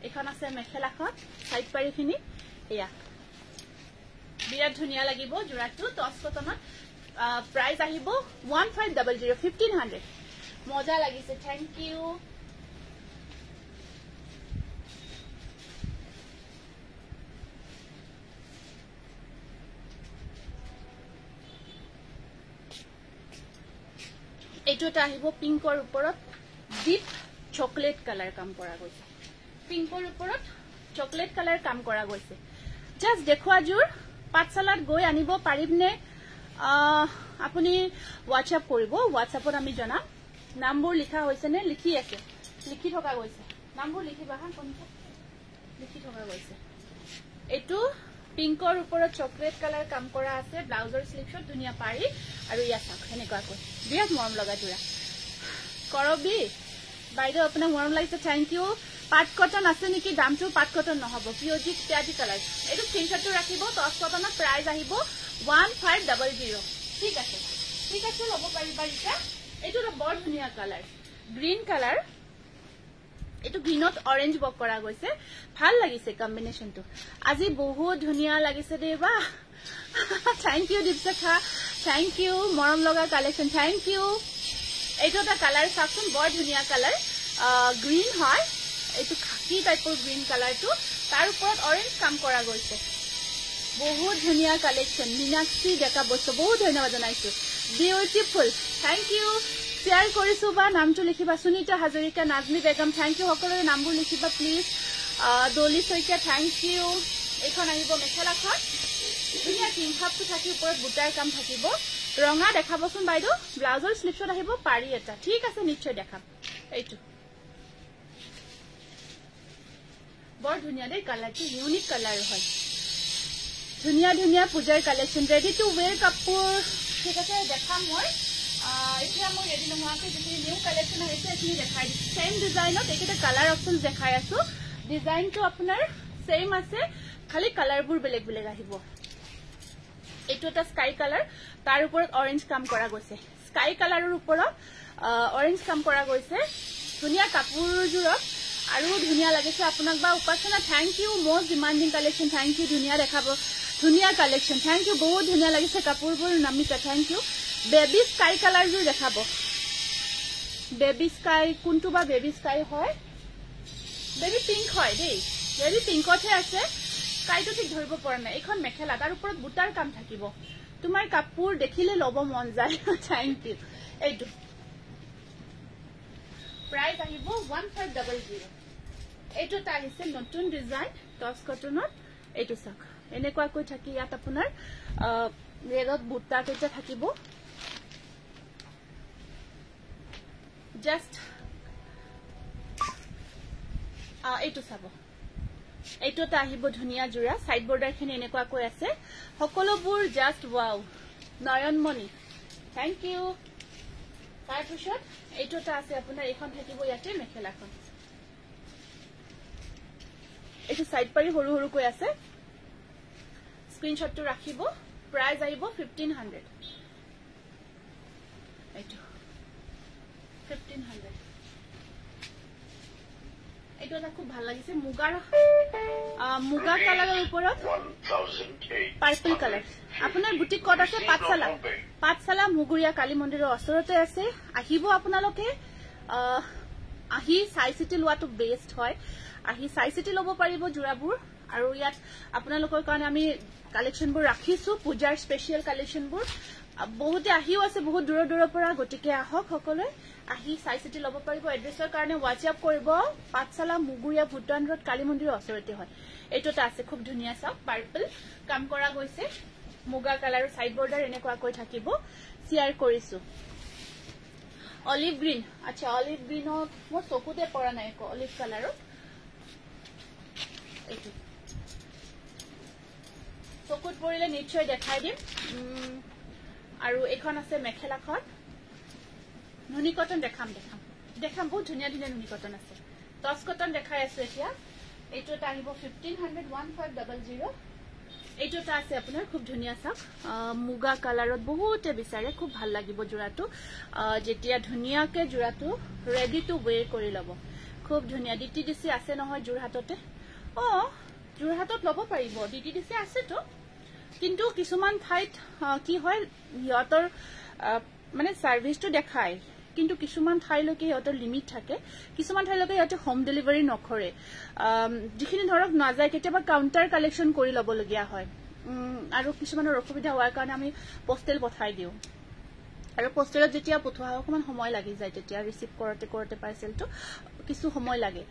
এখন আছে মেখেলাখন সাইড পাৰিখিনি এয়া বিৰাট ধুনীয়া লাগিব জোৰাটো টচ কটনত প্ৰাইস আহিব 1500 মজা লাগিছে থ্যাংক ইউ এইটোটা আহিব পিংকৰ ওপৰত ডিপ চকলেট কালাৰ কাম কৰা গৈছে পিংকৰ ওপৰত চকলেট কালাৰ কাম কৰা গৈছে জাস্ট দেখুৱা জোৰ পাঠশালাত গৈ আনিব পাৰিবনে আপুনি WhatsApp কৰিব WhatsAppত আমি জনাম নামবোৰ লিখা হৈছে নে লিখি আছে লিখি থকা গৈছে নামবোৰ লিখিবা হা কোনটো লিখি থকা গৈছে এটো পিংকৰ ওপৰত চকলেট কালাৰ কাম কৰা আছে ব্লাউজৰ স্লিভছত ধুনিয়া পাৰি আৰু ইয়া চাক এনেকুৱা কৈ বিৰাট মৰম লগা জোৰা কৰবি বাইদেউ আপোনাক মৰম লাগিছে থ্যাংক ইউ পাট কটন আছে নেকি দামটো পাট কটন নহব পিওজি পিয়াজি কালাৰ এটো স্ক্ৰিনশ্বটটো ৰাখিব টস কটনৰ প্ৰাইস আহিব 1500 ঠিক আছে লব পাৰিবা ইটা এটো বৰ ধুনিয়া কালাৰ গ্ৰীন কালাৰ এটো গ্ৰীনত অৰেঞ্জ বক কৰা গৈছে ভাল লাগিছে কম্বিনেশনটো আজি বহুত ধুনিয়া লাগিছে Deba thank you Dipshikha thank you মৰম লগা কালেকশন থ্যাংক ইউ এইটোটা কালাৰ চাকচোন বৰ ধুনিয়া কালাৰ গ্ৰীন হয় এটো খাকি টাইপৰ গ্ৰীন কালাৰটো তাৰ ওপৰত অৰেঞ্জ কাম কৰা গৈছে বহুত ধুনিয়া কালেকশন মিনাক্ষী ডেকা বস্তু বহুত ধন্যবাদ জনাইছো বিউটিফুল থ্যাংক ইউ শেয়াৰ কৰিছো বা নামটো লিখিবা সুনিতা হাজৰিকা নাজমি বেগম থ্যাংক ইউ সকলোৰে নামবোৰ লিখিবা প্লিজ দলি সৈকিয়া থ্যাংক ইউ এখন আহিব মেখেলাখন ধুনিয়া কিংহাপটো থাকি ওপৰত বুটাৰ কাম থাকিব ৰঙা দেখাবচোন বাইদেউ ব্লাউজৰ স্লিভছত আহিব পাৰি এটা ঠিক আছে নিশ্চয় দেখাম এইটো বৰ ধুনিয়া দেই কালাৰটো ইউনিক কালাৰ হয় ধুনিয়া পূজাৰ কালেকশন ৰেডি টু ওয়্যাৰ কাপোৰ ঠিক আছে দেখাম মই এতিয়া মই ৰেডি নোহোৱাকে যিখিনি নিউ কালেকশন আহিছে এইখিনি দেখাই দিম সেম ডিজাইনত এইকেইটা কালাৰ অপচন দেখাই আছো ডিজাইনটো আপোনাৰ সেম আছে খালি কালাৰবোৰ বেলেগ বেলেগ আহিব এইটো এটা স্কাই কালাৰ তাৰ ওপৰত অৰেঞ্জ কাম কৰা গৈছে স্কাই কালাৰৰ ওপৰত অৰেঞ্জ কাম কৰা গৈছে ধুনিয়া কাপোৰজোৰত আৰু ধুনিয়া লাগিছে আপোনাক বা Upasana thank you most demanding collection thank you ধুনিয়া দেখাব ধুনিয়া কালেকশন থ্যাংক ইউ বহুত ধুনিয়া লাগিছে কাপোৰবোৰ নামিকা থ্যাংক ইউ বেবি স্কাই কালাৰজোৰ দেখাব বেবি স্কাই কোনটো বা বেবি স্কাই হয় বেবি পিংক হয় দেই বেবি পিংকতহে আছে স্কাইটো ঠিক ধৰিব পৰা নাই এখন মেখেলা তাৰ ওপৰত বুটাৰ কাম থাকিব তোমাৰ কাপোৰ দেখিলে লব মন যায় থ্যাংক ইউ এইটো প্ৰাইস আহিব 1500 এইটো আহিছে নতুন ডিজাইন টস কটনত এইটো চাক এনেকুৱা কৈ থাকি ইয়াত আপোনাৰ ৰেডত বুটা কেইটা থাকিব জাস্ট এইটো চাব এইটোটা আহিব ধুনিয়া জোৰা সাইড বৰ্ডাৰ খিনি এনেকুৱা কৈ আছে সকলোবোৰ just wow Nayanmoni thank you তাৰ পিছত এইটোটা আছে আপোনাৰ এখন থাকিব ইয়াতে মেখেলাখন এইটো সাইড পাৰি হৰু হৰু কৈ আছে স্ক্ৰিনশ্বটটো ৰাখিব প্ৰাইস আহিব 1500 এইটো 1500 এইটো এটা খুব ভাল লাগিছে মুগা কালাৰৰ ওপৰত পাৰ্পল কালাৰ আপোনাৰ বুটিক কত আছে পাঠশালা মুগুৰিয়া কালী মন্দিৰৰ ওচৰতে আছে আহিব আপোনালোকে আহি চাই চিটি লোৱাটো বেষ্ট হয় আহি চাই চিটি লব পাৰিব জোৰাবোৰ আৰু ইয়াত আপোনালোকৰ কাৰণে আমি কালেকশনবোৰ ৰাখিছো পূজাৰ স্পেশাল কালেকশনবোৰ বহুতে আহিও আছে বহুত দূৰৰ পৰা গটিকে আহক সকলোৱে আহি চাই চিটি লব পাৰিব এড্ৰেছৰ কাৰণে WhatsApp কৰিব পাঠশালা মুগুৰিয়া ভুটান ৰোড কালী মন্দিৰৰ ওচৰতে হয় এইটোটা আছে খুব ধুনিয়া চাওক পাৰ্পল কাম কৰা গৈছে মুগা কালাৰৰ সাইড বৰ্ডাৰ এনেকুৱা কৈ থাকিব শেয়াৰ কৰিছো অলিভ গ্ৰীন আচ্ছা অলিভ গ্ৰীনত মই চকুতে পৰা নাই অলিভ কালাৰৰ এইটো চকুত পৰিলে নিশ্চয় দেখাই দিম আৰু এখন আছে মেখেলাখন নুনি কটন দেখাম বহুত ধুনিয়া নুনি কটন আছে টস কটন দেখাই আছে এতিয়া এইটোটা আহিব 1500 এইটোটা আছে আপোনাৰ খুব ধুনিয়া চাওক মুগা কালাৰত বহুতে বিচাৰে খুব ভাল লাগিব জোৰাটো যেতিয়া ধুনিয়াকে জোৰাটো ৰেডি টু ওয়্যাৰ কৰি লব খুব ধুনিয়া ডিটিডিসি আছে নহয় জোৰহাটতে জোৰহাটত লব পাৰিব ডিটিডিসি আছে তো কিন্তু কিছুমান ঠাইত কি হয় ইহঁতৰ মানে সাৰ্ভিসটো দেখায় কিন্তু কিছুমান ঠাইলৈকে ইহঁতৰ লিমিট থাকে কিছুমান ঠাইলৈকে ইহঁতে হোম ডেলিভাৰী নকৰে যিখিনি ধৰক নাযায় কেতিয়াবা কাউন্টাৰ কালেকশন কৰি লব লগিয়া হয় আৰু কিছুমানৰ অসুবিধা হোৱাৰ কাৰণে আমি পোষ্টেল পঠাই দিও আৰু পোষ্টেলত যেতিয়া পঠোৱা হয় অকমান সময় লাগি যায় তেতিয়া ৰিসিভ কৰোতে পাৰ্সেলটো কিছু সময় লাগে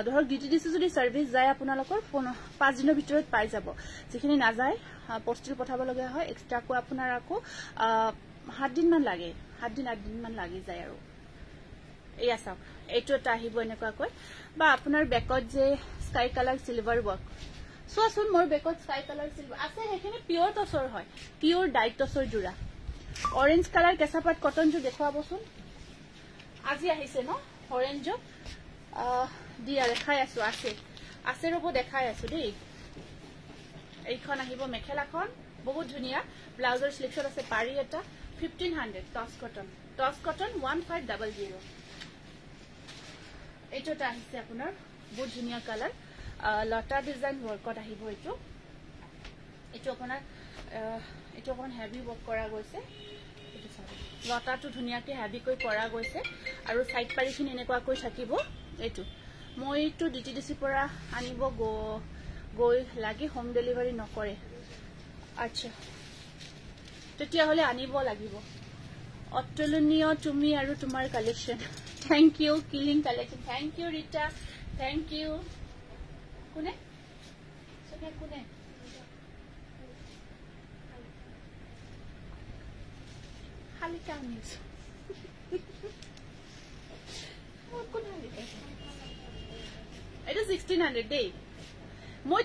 ধৰক ডিটিডিসি যদি সাৰ্ভিস যায় আপোনালোকৰ 5 দিনৰ ভিতৰত পাই যাব যিখিনি না যায় পোষ্টেল পঠাব লগা হয় এক্সট্ৰা কো আপোনাৰ আকৌ 7 দিন মান লাগে 7 দিন 8 দিন মান লাগি যায় আৰু এয়া চাওক এইটো এটা আহিব এনেকুৱা কই বা আপোনাৰ বেকত যে স্কাই কালাৰ সিলভাৰ ওয়াৰ্ক সোয়াসুন মোৰ বেকত স্কাই কালাৰ সিলভাৰ আছে হেখিনি পিওৰ টসৰ হয় পিওৰ ডাইট টসৰ জোৰা অৰেঞ্জ কালাৰ কেঁচাপাত কটন জো দেখুৱাবচোন আজি আহিছে ন অৰেঞ্জ দিয়া দেখাই আছো আছে ৰব দেখাই আছো দেই এইখন আহিব মেখেলাখন বহুত ধুনিয়া ব্লাউজৰ সিলেকশন আছে পাৰি এটা 1500 টস কটন 1500 এইটোটা আহিছে আপোনাৰ বহুত ধুনিয়া কালাৰ লতা ডিজাইন ওয়াৰ্কত আহিব এইটো আপোনাৰ এইটো অকমান হেভি ওয়াৰ্ক কৰা গৈছে এইটো চাওক লতাটো ধুনিয়াকে হেভি কৈ কৰা গৈছে আৰু সাইড পাৰিখিনি এনেকুৱা কৈ থাকিব এইটো মইটো ডিটিডিসি পৰা আনিব গৈ লাগি হোম ডেলিভাৰি নকৰে আচ্ছা তেতিয়া হলে আনিব লাগিব অতুলনীয় তুমি আৰু তোমাৰ collection thank you killing collection thank you Rita thank you কোনে সবে কোনে খালি কামিজ কোন হালিকা এটা 1600 দেই মই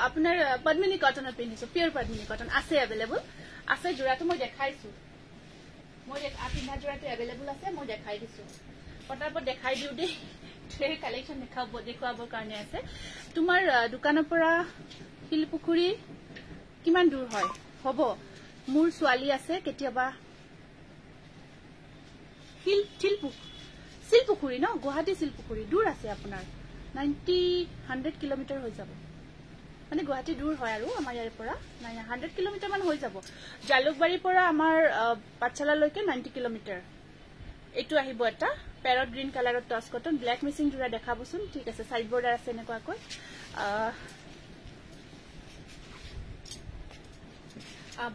আপোনাৰ পদ্মিনী কটনৰ পিনিছো পিওৰ পদ্মিনী কটন আছে अवेलेबल আছে জোৰাটো মই দেখাইছো মই আপোনাৰ জোৰাটো अवेलेबल আছে মই দেখাই দিছো পটাপট দেখাই দিউ দেই ঢেৰ কালেকশন দেখুৱাবৰ কাৰণে আছে তোমাৰ দোকানৰ পৰা শিলপুখুৰী কিমান দূৰ হয় হ'ব মোৰ ছোৱালী আছে কেতিয়াবা শিলপুখুৰী ন গুৱাহাটী শিলপুখুৰী দূৰ আছে আপোনাৰ 100 কিলোমিটাৰ হৈ যাব মানে গুৱাহাটী দূৰ হয় আৰু আমাৰ ইয়াৰ পৰা 100 কিলোমিটাৰ মান হৈ যাব জালুকবাৰীৰ পৰা আমাৰ পাঠশালালৈকে 90 কিলোমিটাৰ এইটো আহিব এটা প্যাৰট গ্ৰীন কালাৰৰ টস কটন ব্ল্যাক মিসিং জোৰা দেখাবচোন ঠিক আছে সাইড বৰ্ডাৰ আছে এনেকুৱা কৈ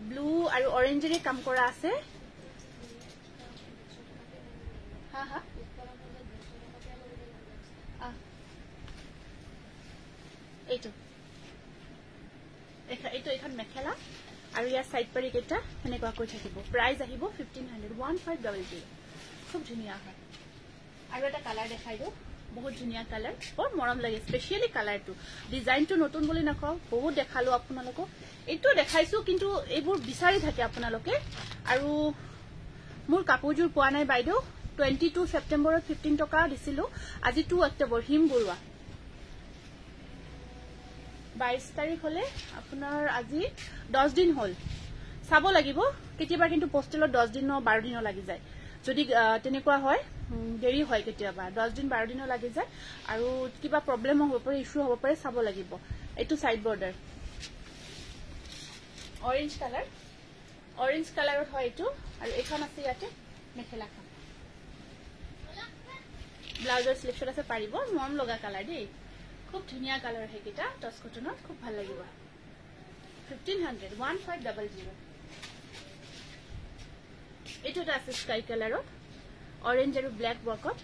ব্লু আৰু অৰেঞ্জৰে কাম কৰা আছে হা এইটো এখন মেখেলা আৰু ইয়াৰ সাইড পাৰি কেটা এনেকুৱা কৈ থাকিব প্ৰাইস আহিব 1500 খুব ধুনিয়া হয় আৰু এটা কালাৰ দেখাই দিও বহুত ধুনিয়া কালাৰ বৰ মৰম লাগে স্পেশালি কালাৰটো ডিজাইনটো নতুন বুলি নকও বহুত দেখালো আপোনালোকক এইটো দেখাইছো কিন্তু এইবোৰ বিচাৰি থাকে আপোনালোকে আৰু মোৰ কাপোৰজোৰ পোৱা নাই বাইদেউ 22 সেপ্টেম্বৰত 15 টকা দিছিলো আজি 2 অক্টোবৰ হিম বৰুৱা 22 তাৰিখ হলে আপোনাৰ আজি 10 দিন হল চাব লাগিব কেতিয়াবা কিন্তু পোষ্টেলত 10 দিন 12 দিন লাগি যায় যদি তেনেকুৱা হয় দেৰি হয় কেতিয়াবা 10 দিন 12 দিন লাগি যায় আৰু কিবা প্ৰবলেম হ'ব পাৰে ইস্যু হ'ব পাৰে চাব লাগিব এইটো সাইড বৰ্ডাৰ অৰেঞ্জ কালাৰত হয় এইটো আৰু এখন আছে ইয়াতে মেখেলাখন ব্লাউজৰ সিলেকশন আছে পাৰিব মৰম লগা কালাৰ দেই খুব ধুনিয়া কালাৰ হেকিটা টস কটনৰ খুব ভাল লাগিব 1500 এইটো এটা আছে স্কাই কালাৰত অৰেঞ্জ আৰু ব্ল্যাক ওয়াৰ্কত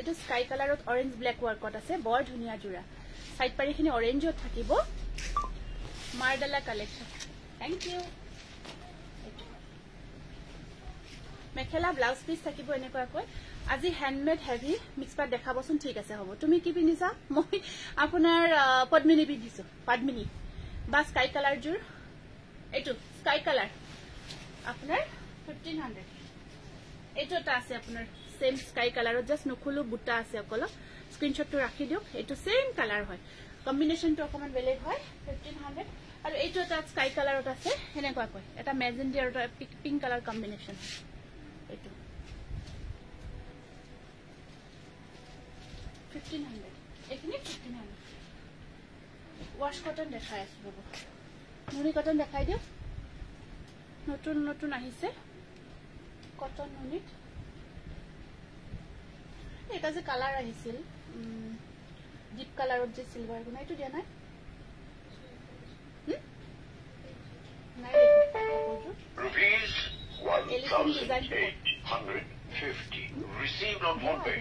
এটা স্কাই কালাৰত অৰেঞ্জ ব্ল্যাক ওয়াৰ্কত আছে বৰ ধুনিয়া জোৰা সাইড পাৰিখিনি অৰেঞ্জত থাকিব মাৰডালা কালেকশন থ্যাংক ইউ মেখেলা ব্লাউজ পিস থাকিব এনেকুৱা কৈ আজি হ্যান্ডমেড হেভি মিক্স পাট দেখাবচোন ঠিক আছে হ'ব তুমি কি পিনিছা মই আপোনাৰ পদ্মিনী পিনিছো পদ্মিনী বা স্কাই কালাৰ জোৰ এইটো স্কাই কালাৰ আপোনাৰ 1500 এইটো এটা আছে আপোনাৰ সেম স্কাই কালাৰত জাস্ট নখুলো বুটা আছে অকল স্ক্ৰিনশটটো ৰাখি দিও এইটো সেম কালাৰ হয় কম্বিনেশনটো অকমান বেলেগ হয় 1500 আৰু এইটো এটা স্কাই কালাৰত আছে এনেকুৱা কৈ এটা মেজেন্ডা আৰু এটা পিংক কালাৰ কম্বিনেশন এইটো 1500 এখিনি 1500 ওয়াশ কটন দেখাই আছো ৰব নুনি কটন দেখাই দিও নতুন আহিছে কটন নুনিত এটা যে কালাৰ আহিছিল ডিপ কালাৰত যে সিলভাৰ গুনা এইটো দিয়া নাই elephant design 1,850 received on PhonePe.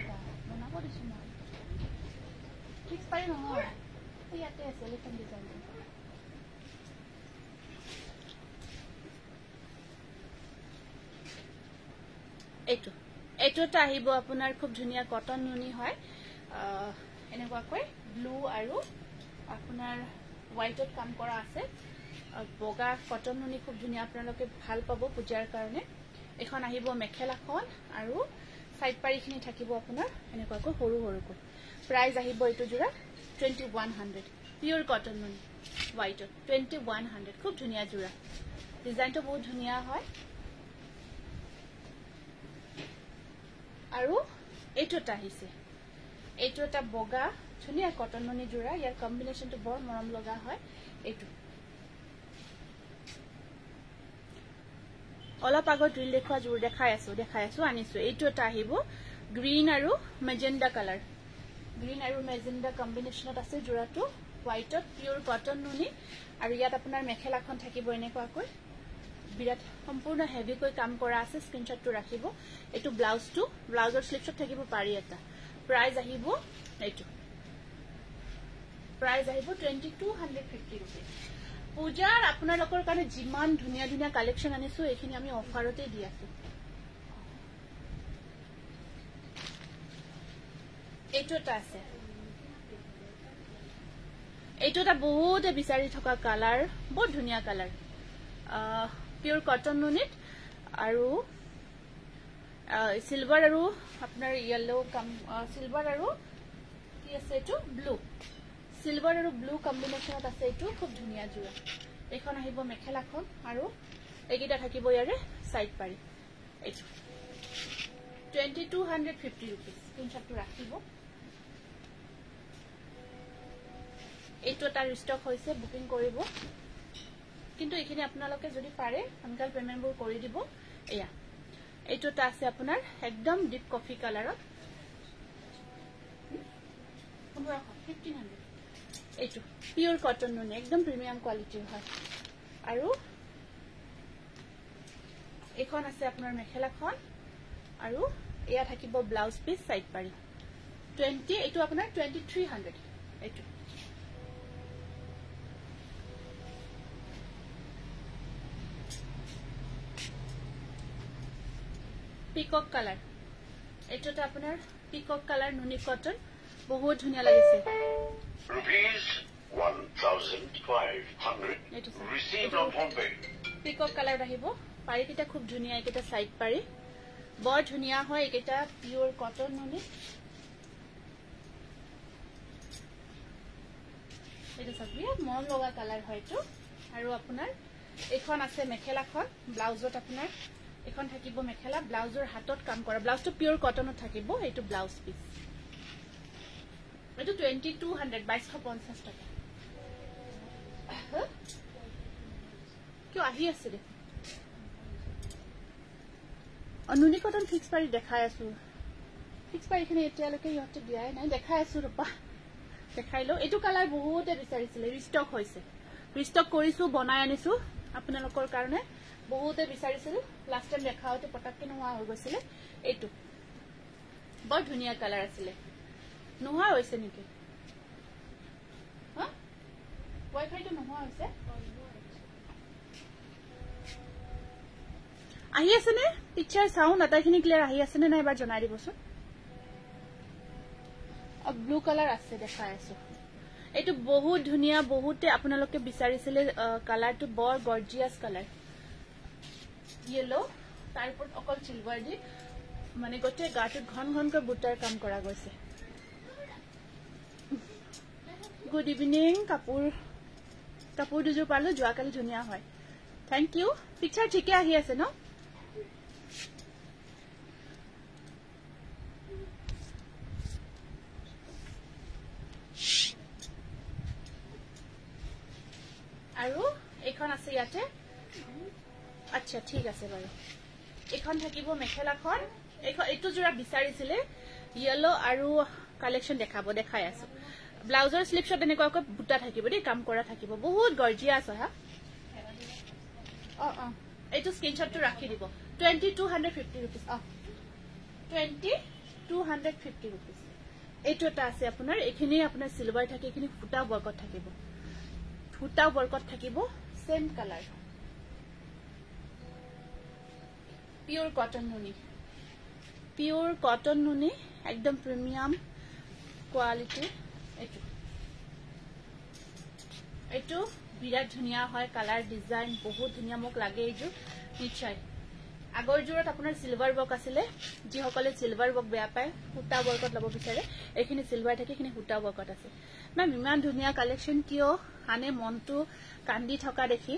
বনাব দিছো মই ফিক্স পাৰি নহয় ইয়াতে আছে এলিফেন্ট ডিজাইন এইটোটা আহিব আপোনাৰ খুব ধুনীয়া কটন নুনি হয় এনেকুৱাকৈ ব্লু আৰু আপোনাৰ হোৱাইটত কাম কৰা আছে বগা কটন নুনি খুব ধুনীয়া আপোনালোকে ভাল পাব পূজাৰ কাৰণে এখন আহিব মেখেলাখন আৰু সাইড পাৰিখিনি থাকিব আপোনাৰ এনেকুৱাকৈ সৰু সৰুকৈ প্ৰাইস আহিব এইটো জোৰা 2100 পিওৰ কটন নুনি হোৱাইটত 2100 খুব ধুনীয়া জোৰা ডিজাইনটো বহুত ধুনীয়া হয় আৰু এইটোটা আহিছে এইটো এটা বগা ধুনীয়া কটন নুনি জোৰা ইয়াৰ কম্বিনেশনটো বৰ মৰম লগা হয় এইটো অলপ আগত ৰিল দেখুৱা জোৰ দেখাই আছো আনিছো এইটো এটা আহিব গ্ৰীন আৰু মেজেন্ডা কালাৰ গ্ৰীন আৰু মেজেন্ডা কম্বিনেশনত আছে জোৰাটো হোৱাইটত পিওৰ কটন নুনি আৰু ইয়াত আপোনাৰ মেখেলাখন থাকিব এনেকুৱাকৈ বিৰাট সম্পূৰ্ণ হেভি কৈ কাম কৰা আছে স্ক্ৰিনশ্বটটো ৰাখিব এটো ব্লাউজটো ব্লাউজৰ স্লিপছত থাকিব পাৰি এটা প্ৰাইস আহিব এইটো প্ৰাইস আহিব 2250 रुपीस পূজাৰ আপোনালোকৰ কাৰণে যিমান ধুনীয়া ধুনীয়া কালেকচন আনিছো এইখিনি আমি অফাৰতে দি আছো এইটোটা আছে এইটোটা বহুত বিচাৰি থকা কালাৰ বহুত ধুনীয়া কালাৰ পিওৰ কটন নুনিত আৰু সিলভাৰ আৰু আপোনাৰ ইয়েলো সিলভাৰ আৰু কি আছে এটো ব্লু সিলভাৰ আৰু ব্লু কম্বিনেশনত আছে এটো খুব ধুনীয়া জোৰা এখন আহিব মেখেলাখন আৰু এইকিটা থাকিব ইয়াৰে সাইড পাৰি এটো 2250 रुपीस স্ক্ৰিনশটটো ৰাখিব এইটো তাৰ ষ্টক হৈছে বুকিং কৰিব কিন্তু এখিনি আপোনালোকে যদি পাৰে সোনকাল পেমেন্টবোৰ কৰি দিব এয়া এইটোটা আছে আপোনাৰ একদম ডিপ কফি কালাৰত 1500 এইটো পিওৰ কটন নুনি একদম প্ৰিমিয়াম কোয়ালিটিৰ হয় আৰু এখন আছে আপোনাৰ মেখেলাখন আৰু এয়া থাকিব ব্লাউজ পিস সাইড পাৰি 20 এইটো আপোনাৰ 2300 এইটো পিকক কালার এটোটা আপনার পিকক কালার নুনি কটন বহুত ধুনিয়া লাগিছে Rupees 1,500 received on PhonePe. পিকক কালার আহিব পাৰিকিটা খুব ধুনিয়া একেটা সাইড পাৰি বৰ ধুনিয়া হয় একেটা পিওৰ কটন নুনি এটা সবই মন লগা কালাৰ হয়তো আৰু আপোনাৰ এখন আছে মেখেলাখন ব্লাউজত আপোনাৰ এখন থাকিব মেখেলা ব্লাউজৰ হাতত কাম কৰা ব্লাউজটো পিওর কটনত থাকিব এইটো ব্লাউজ পিস এইটো 2200 2250 টাকা কি আহি আছে দেখো অনুনি কটন ফিক্স পাৰি দেখাই আছো ফিক্স পাৰি এখানে এতিয়ালৈকে ইহতে দিয়াই নাই দেখাই আছো ৰপা দেখাইলো এইটো কালাৰ বহুতে বিচাৰিছিল ৰিস্টক হৈছে ৰিস্টক কৰিছো বনাই আনিছো আপোনালোকৰ কাৰণে বহুতে বিচাৰিছিল লাষ্ট টাইম দেখাওতে পটাককে নোহোৱা হৈ গৈছিল এইটো বৰ ধুনীয়া কালাৰ আছিল নোহোৱা হৈছে নেকি হা ওয়াইফাইটো নোহোৱা হৈছে আহি আছে নে পিকচাৰ সাউন্ড আটাইখিনি ক্লিয়াৰ আহি আছে নে নাই এবাৰ জনাই দিবচোন ব্লু কালাৰ আছে দেখাই আছো এইটো বহুত ধুনীয়া বহুতে আপোনালোকে বিচাৰিছিল কালাৰটো বৰ গৰ্জিয়াস কালাৰ येलो তাৰপৰ অকল সিলভাৰ দি মানে গটে গাটো ঘন ঘনকৈ বুটাৰ কাম কৰা গৈছে গুড ইভিনিং কাপোৰ দুযোৰ পালো যোৱাকালি ধুনীয়া হয় থ্যাংক ইউ পিকচাৰ ঠিকে আহি আছে ন আৰু এখন আছে ইয়াতে আচ্ছা ঠিক আছে বাৰু এখন থাকিব মেখেলাখন এইটো জোৰা বিচাৰিছিলে ইয়েলো আৰু কালেকশন দেখাই আছে ব্লাউজৰ স্লিপছত এনেকুৱাকৈ বুটা থাকিব দেই কাম কৰা থাকিব বহুত গৰ্জিয়াস হয় এইটো স্ক্ৰিনশটটো ৰাখি দিব 2250 rupees 2250 rupees এইটো এটা আছে আপোনাৰ এখিনি আপোনাৰ সিলভাৰ থাকে এখিনি ফুটা বৰ্কত থাকিব সেম কালাৰ পিওৰ কটন নুনি একদম প্ৰিমিয়াম কোয়ালিটি এইটো বিৰাট ধুনিয়া হয় কালাৰ ডিজাইন বহুত ধুনিয়া মোক লাগে এইজু নিশ্চয় আগৰ জোৰত আপোনাৰ সিলভাৰ বক আছিলে যি সকলে সিলভাৰ বক বেয়া পায় ফুটা বৰ্কত লব বিচাৰে এখিনি সিলভাৰ থাকে এখিনি ফুটা বৰ্কত আছে মেম ইমান ধুনিয়া কালেকশন কিয় আনে মনটো কান্দি থকা দেখি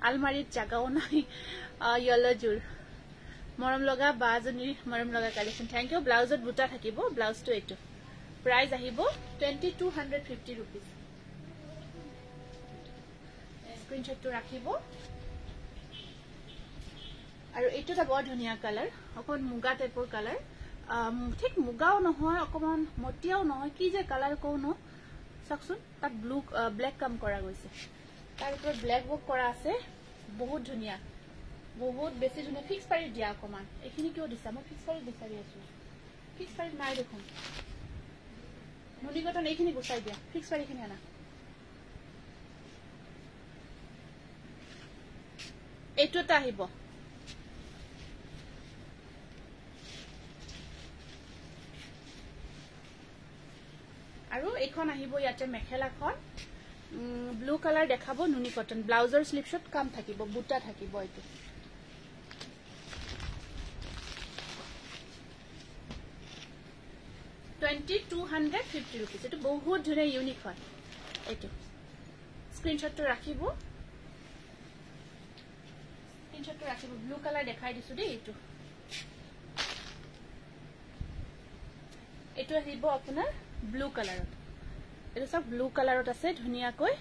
আলমাৰীত জাগাও নাই ইয়েলো জোৰ মৰম লগা বাজনীৰ মৰম লগা কালেকশন থ্যাংক ইউ ব্লাউজত বুটা থাকিব ব্লাউজটো এটো প্ৰাইস আহিব 2250 rupees স্ক্ৰিনশ্বটটো ৰাখিব আৰু এইটোটা বৰ ধুনিয়া কালাৰ অকন মুগা টাইপৰ কালাৰ ঠিক মুগাও নহয় অকমান মটিয়াও নহয় কি যে কালাৰ কোনো সাকসুন তাত ব্লু ব্ল্যাক কাম কৰা গৈছে তাৰ উপৰ ব্ল্যাক ওয়াৰ্ক কৰা আছে বহুত ধুনিয়া বহুত বেছি ধুনিয়া ফিক্স পাৰি দিয়া অকমান এখিনি কিয় দিছা মই ফিক্স পাৰি বিচাৰি আছো ফিক্স পাৰি নাই দেখোন নুনিগতন এইখিনি গুছাই দিয়া ফিক্স পাৰি খিনি আনা এইটোটা আহিব আৰু এইখন আহিব ইয়াতে মেখেলাখন ব্লু কালাৰ দেখাব নুনি কটন ব্লাউজৰ স্লিপশট কাম থাকিব বুটা থাকিব এইটো ₹2250 এটো বহুত ধুনিয়া ইউনিক হয় এইটো স্ক্ৰিনশ্বটটো ৰাখিব ব্লু কালাৰ দেখাই দিছো দেই এইটো আহিব আপোনাৰ ব্লু কালাৰত এটো সব ব্লু কালাৰত আছে ধুনিয়া কই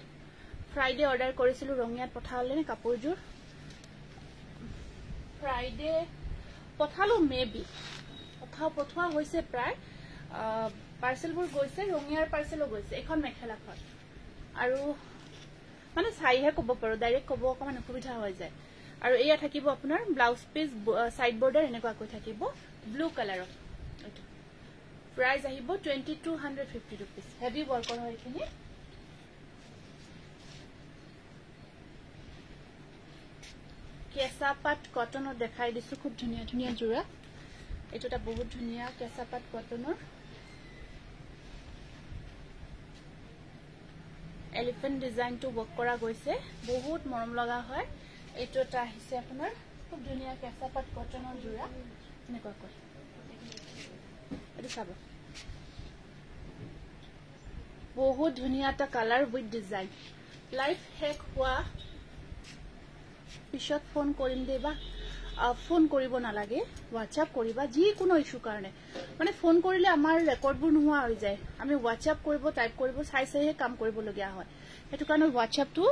ফ্ৰাইডে অৰ্ডাৰ কৰিছিলো ৰঙিয়াত পঠালে নে কাপোৰজোৰ ফ্ৰাইডে পঠালো মেবি পঠোৱা হৈছে প্ৰায় পাৰ্সেলবোৰ গৈছে ৰঙিয়াৰ পাৰ্সেলো গৈছে এখন মেখেলাখন আৰু মানে চাইহে কব পাৰো ডাইৰেক্ট কব অকমান অসুবিধা হৈ যায় আৰু এয়া থাকিব আপোনাৰ ব্লাউজ পিস সাইড বৰ্ডাৰ এনেকুৱা কৈ থাকিব ব্লু কালাৰত এইটো প্ৰাইস আহিব 2250 rupees হেভি ওয়াৰ্কৰ হয় এখিনি কেঁচাপাত কটনৰ দেখাই দিছো খুব ধুনিয়া ধুনিয়া জোৰা এটোটা বহুত ধুনিয়া কেঁচাপাত কটনৰ এলিফেন্ট ডিজাইন টু ওয়াৰ্ক কৰা গৈছে বহুত মৰম লগা হয় এটোটা আহিছে আপোনাৰ খুব ধুনিয়া কেঁচাপাত কটনৰ জোৰা এনেকুৱা কয় এটো চাব বহুত ধুনিয়া এটা colour with design life hack হোৱা পিছত ফোন কৰিম দেবা ফোন কৰিব নালাগে WhatsApp কৰিবা যি কোনো ইস্যু কাৰণে মানে ফোন কৰিলে আমাৰ ৰেকৰ্ডবোৰ নোহোৱা হৈ যায় আমি WhatsApp কৰিব টাইপ কৰিব চাইহে কাম কৰিব লগিয়া হয় হেতু কাৰণে WhatsAppটো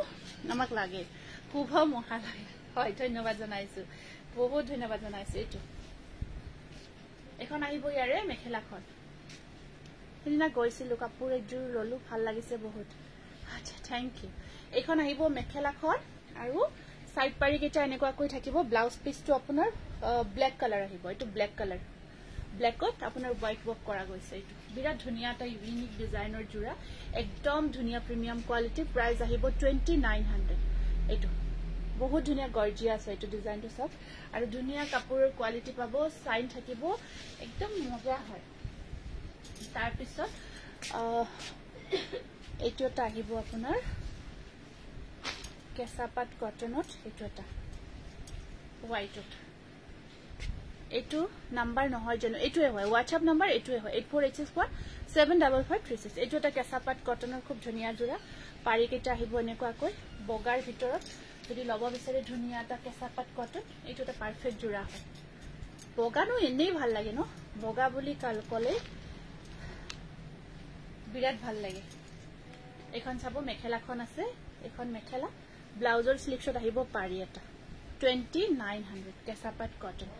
আমাক লাগে খুব মহা লাগে হয় ধন্যবাদ জনাইছো বহুত ধন্যবাদ জনাইছো এটো এখন আহিব ইয়াৰে মেখেলাখন সিনা গৈছিলো কাপোৰ এজোৰ ললো ভাল লাগিছে বহুত আচ্ছা থ্যাংক ইউ এখন আহিব মেখেলাখন আৰু সাইড পাৰি কেটা এনেকুৱা কৈ থাকিব ব্লাউজ পিসটো আপোনাৰ ব্ল্যাক কালাৰ আহিব এটো ব্ল্যাক কালাৰ ব্ল্যাকত আপোনাৰ হোয়াইট ওয়াৰ্ক কৰা গৈছে এটো বিৰাট ধুনিয়া এটা ইউনিক ডিজাইনৰ জোৰা একদম ধুনিয়া প্ৰিমিয়াম কোৱালিটি প্ৰাইস আহিব 2900 এটো বহুত ধুনিয়া গৰ্জিয়াস হয় এটো ডিজাইনটো সব আৰু ধুনিয়া কাপোৰৰ কোৱালিটি পাব সাইন থাকিব একদম মজা হয় তাৰ পিছত এইটো এটা আহিব আপোনাৰ কেঁচাপাত কটনত এইটো এটা হোয়াইটত এইটো নাম্বাৰ নহয় জানো এইটোৱে হয় WhatsApp নাম্বাৰ এইটোৱে হয় 8486175536 এইটো এটা কেঁচাপাত কটনৰ খুব ধুনিয়া জোৰা পাৰি কেটা আহিব এনেকুৱা কৈ বগাৰ ভিতৰত যদি লব বিচাৰে ধুনিয়া এটা কেঁচাপাত কটন এইটো এটা পাৰফেক্ট জোৰা হয় বগানো এনেই ভাল লাগে ন বগা বুলি কলে বিৰাট ভাল লাগে এখন চাব মেখেলাখন আছে এখন মেখেলা ব্লাউজৰ স্লিপশট আহিব পাৰি এটা 2900 কেঁচাপাত কটন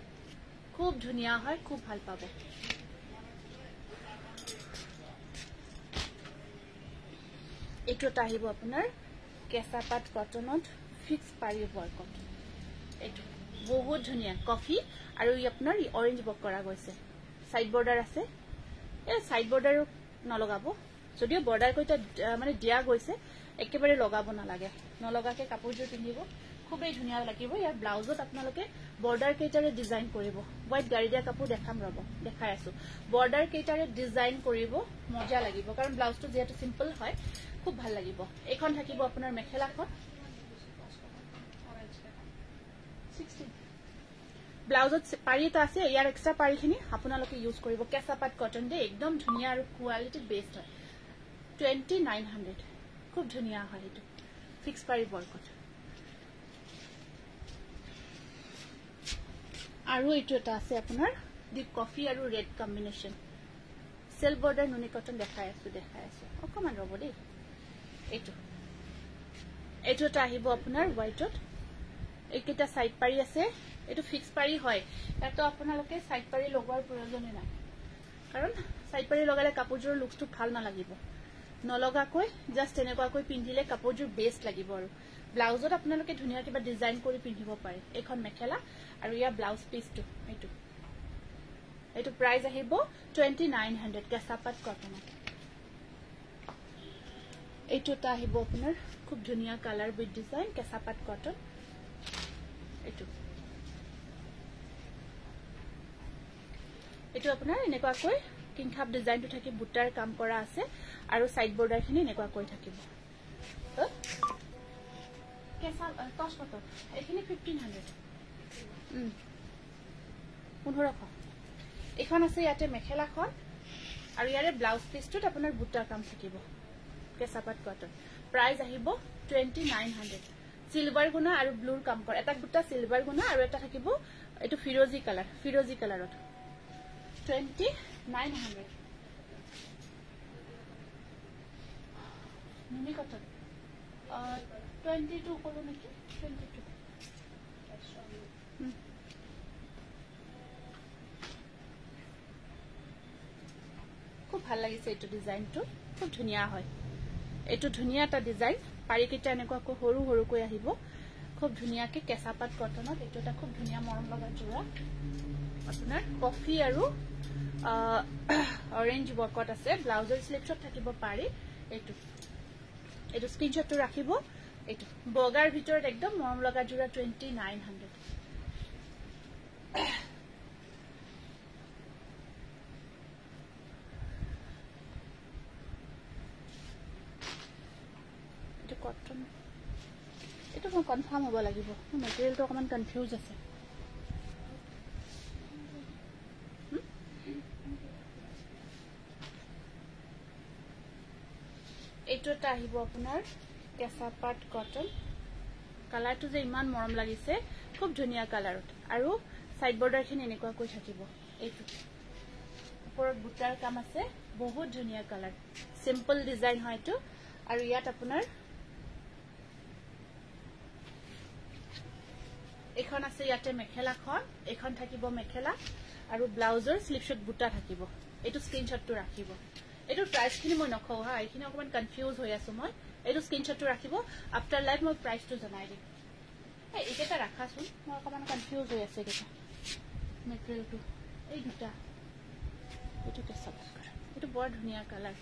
খুব ধুনিয়া হয় খুব ভাল পাব এইটোটা আহিব আপোনাৰ কেঁচাপাত কটনত ফিক্স পাৰি ওয়াৰ্কত এইটো বহুত ধুনিয়া কফি আৰু ই আপোনাৰ অৰেঞ্জ বক কৰা গৈছে সাইড বৰ্ডাৰ আছে এ সাইড বৰ্ডাৰ নলগাব যদিও বৰ্ডাৰ কইটা মানে দিয়া গৈছে একেবাৰে লগাব নালাগে নলগাকে কাপোৰজোৰ পিন্ধিব খুবেই ধুনিয়া লাগিব ইয়াৰ ব্লাউজত আপোনালোকে বৰ্ডাৰ কেইটাৰে ডিজাইন কৰিব হোৱাইট গাড়ী দিয়া কাপোৰ দেখাম ৰব দেখাই আছো বৰ্ডাৰ কেইটাৰে ডিজাইন কৰিব মজা লাগিব কাৰণ ব্লাউজটো যেটো সিম্পল হয় খুব ভাল লাগিব এখন থাকিব আপোনাৰ মেখেলাখন 16 ব্লাউজত পাৰি এটা আছে ইয়াৰ এক্সট্ৰা পাৰিখিনি আপোনালোকে ইউজ কৰিব কেঁচাপাত কটন দে একদম ধুনিয়া আৰু কোৱালিটি বেস্ট হয় 2900 খুব ধুনিয়া হয় এটো ফিক্স পাৰি বৰকট আৰু এটো এটা আছে আপোনাৰ ডিপ কফি আৰু ৰেড কম্বিনেশন সেল বৰ্ডাৰ নুনি কটন দেখাই আছো অকমান ৰব দেই এটো এটা আহিব আপোনাৰ হোৱাইটত এইকেইটা সাইড পাৰি আছে এটো ফিক্স পাৰি হয় এটো আপোনালোকে সাইড পাৰি লগোৱাৰ প্ৰয়োজন নাই কাৰণ সাইড পাৰি লগালে কাপোৰজোৰ লুকটো ভাল নালাগিব নলগাকৈ জাস্ট এনেকুৱাকৈ পিন্ধিলে কাপোৰজোৰ বেস্ট লাগিব আৰু ব্লাউজত আপোনালোকে ধুনিয়া কিবা ডিজাইন কৰি পিন্ধিব পাৰে এখন মেখেলা আৰু ইয়া ব্লাউজ পিসটো এটো প্ৰাইস আহিব 2900 কেঁচাপাত কটন এইটোটা আহিব আপোনাৰ খুব ধুনিয়া কালাৰ উইথ ডিজাইন কেঁচাপাত কটন এটো আপোনাৰ এনেকুৱাকৈ কিংখাপ ডিজাইনটো থাকি বুটাৰ কাম কৰা আছে আৰু সাইড বৰ্ডাৰখিনি এনেকুৱাকৈ থাকিব কেঁচা টচ কটন এখিনি 1500 1500 এখন আছে ইয়াতে মেখেলাখন আৰু ইয়াৰে ব্লাউজ পিসটোত আপোনাৰ বুটাৰ কাম থাকিব কেঁচাপাত কটন প্ৰাইস আহিব 2900 সিলভাৰ গুণা আৰু ব্লুৰ কাম কৰা এটা বুটা সিলভাৰ গুণা আৰু এটা থাকিব এটো ফিৰোজি কালাৰত 2900 নুনি কটন 22 কৰো নেকি 22 খুব ভাল লাগিছে এটো ডিজাইনটো খুব ধুনিয়া হয় এটো ধুনিয়া এটা ডিজাইন পাৰিকিটা এনেকুৱাকৈ সৰু সৰুকৈ আহিব খুব ধুনিয়াকে কেঁচাপাত কটনত এটো এটা খুব ধুনিয়া মৰম লগা জোৰা আপোনাৰ কফি আৰু অৰেঞ্জ বকট আছে ব্লাউজৰ স্লিপছত থাকিব পাৰি এটো স্ক্ৰিনশ্বটটো ৰাখিব এটো বগাৰ ভিতৰত একদম মৰম লগা জোৰা 2900 কটন এটো মই কনফাৰ্ম হ'ব লাগিব মেটেৰিয়েলটো অকমান কনফিউজ আছে এটোটা আহিব আপোনাৰ কেঁচাপাত কটন কালাৰটো যে ইমান মৰম লাগিছে খুব ধুনিয়া কালাৰত আৰু সাইড বৰ্ডাৰখিনি এনেকুৱাকৈ থাকিব এইটো ওপৰত বুটাৰ কাম আছে বহুত ধুনিয়া কালাৰ সিম্পল ডিজাইন হয়তো আৰু ইয়াত আপোনাৰ এখন আছে ইয়াতে মেখেলাখন এখন থাকিব মেখেলা আৰু ব্লাউজৰ স্লিপশ্বট বুটা থাকিব এটো স্ক্ৰিনশ্বটটো ৰাখিব এটো প্ৰাইসখিনি মই নখও হা এইখিনি অকমান কনফিউজ হৈ আছো মই এটো স্ক্ৰিনশ্বটটো ৰাখিব আফটাৰ লাইভ মই প্ৰাইসটো জনাই দিম এইটা ৰাখাছোন মই অকমান কনফিউজ হৈ আছে এটা মেটেৰিয়েলটো এই দুটা এটো কেঁচা কৰা এটো বৰ ধুনিয়া কালাৰ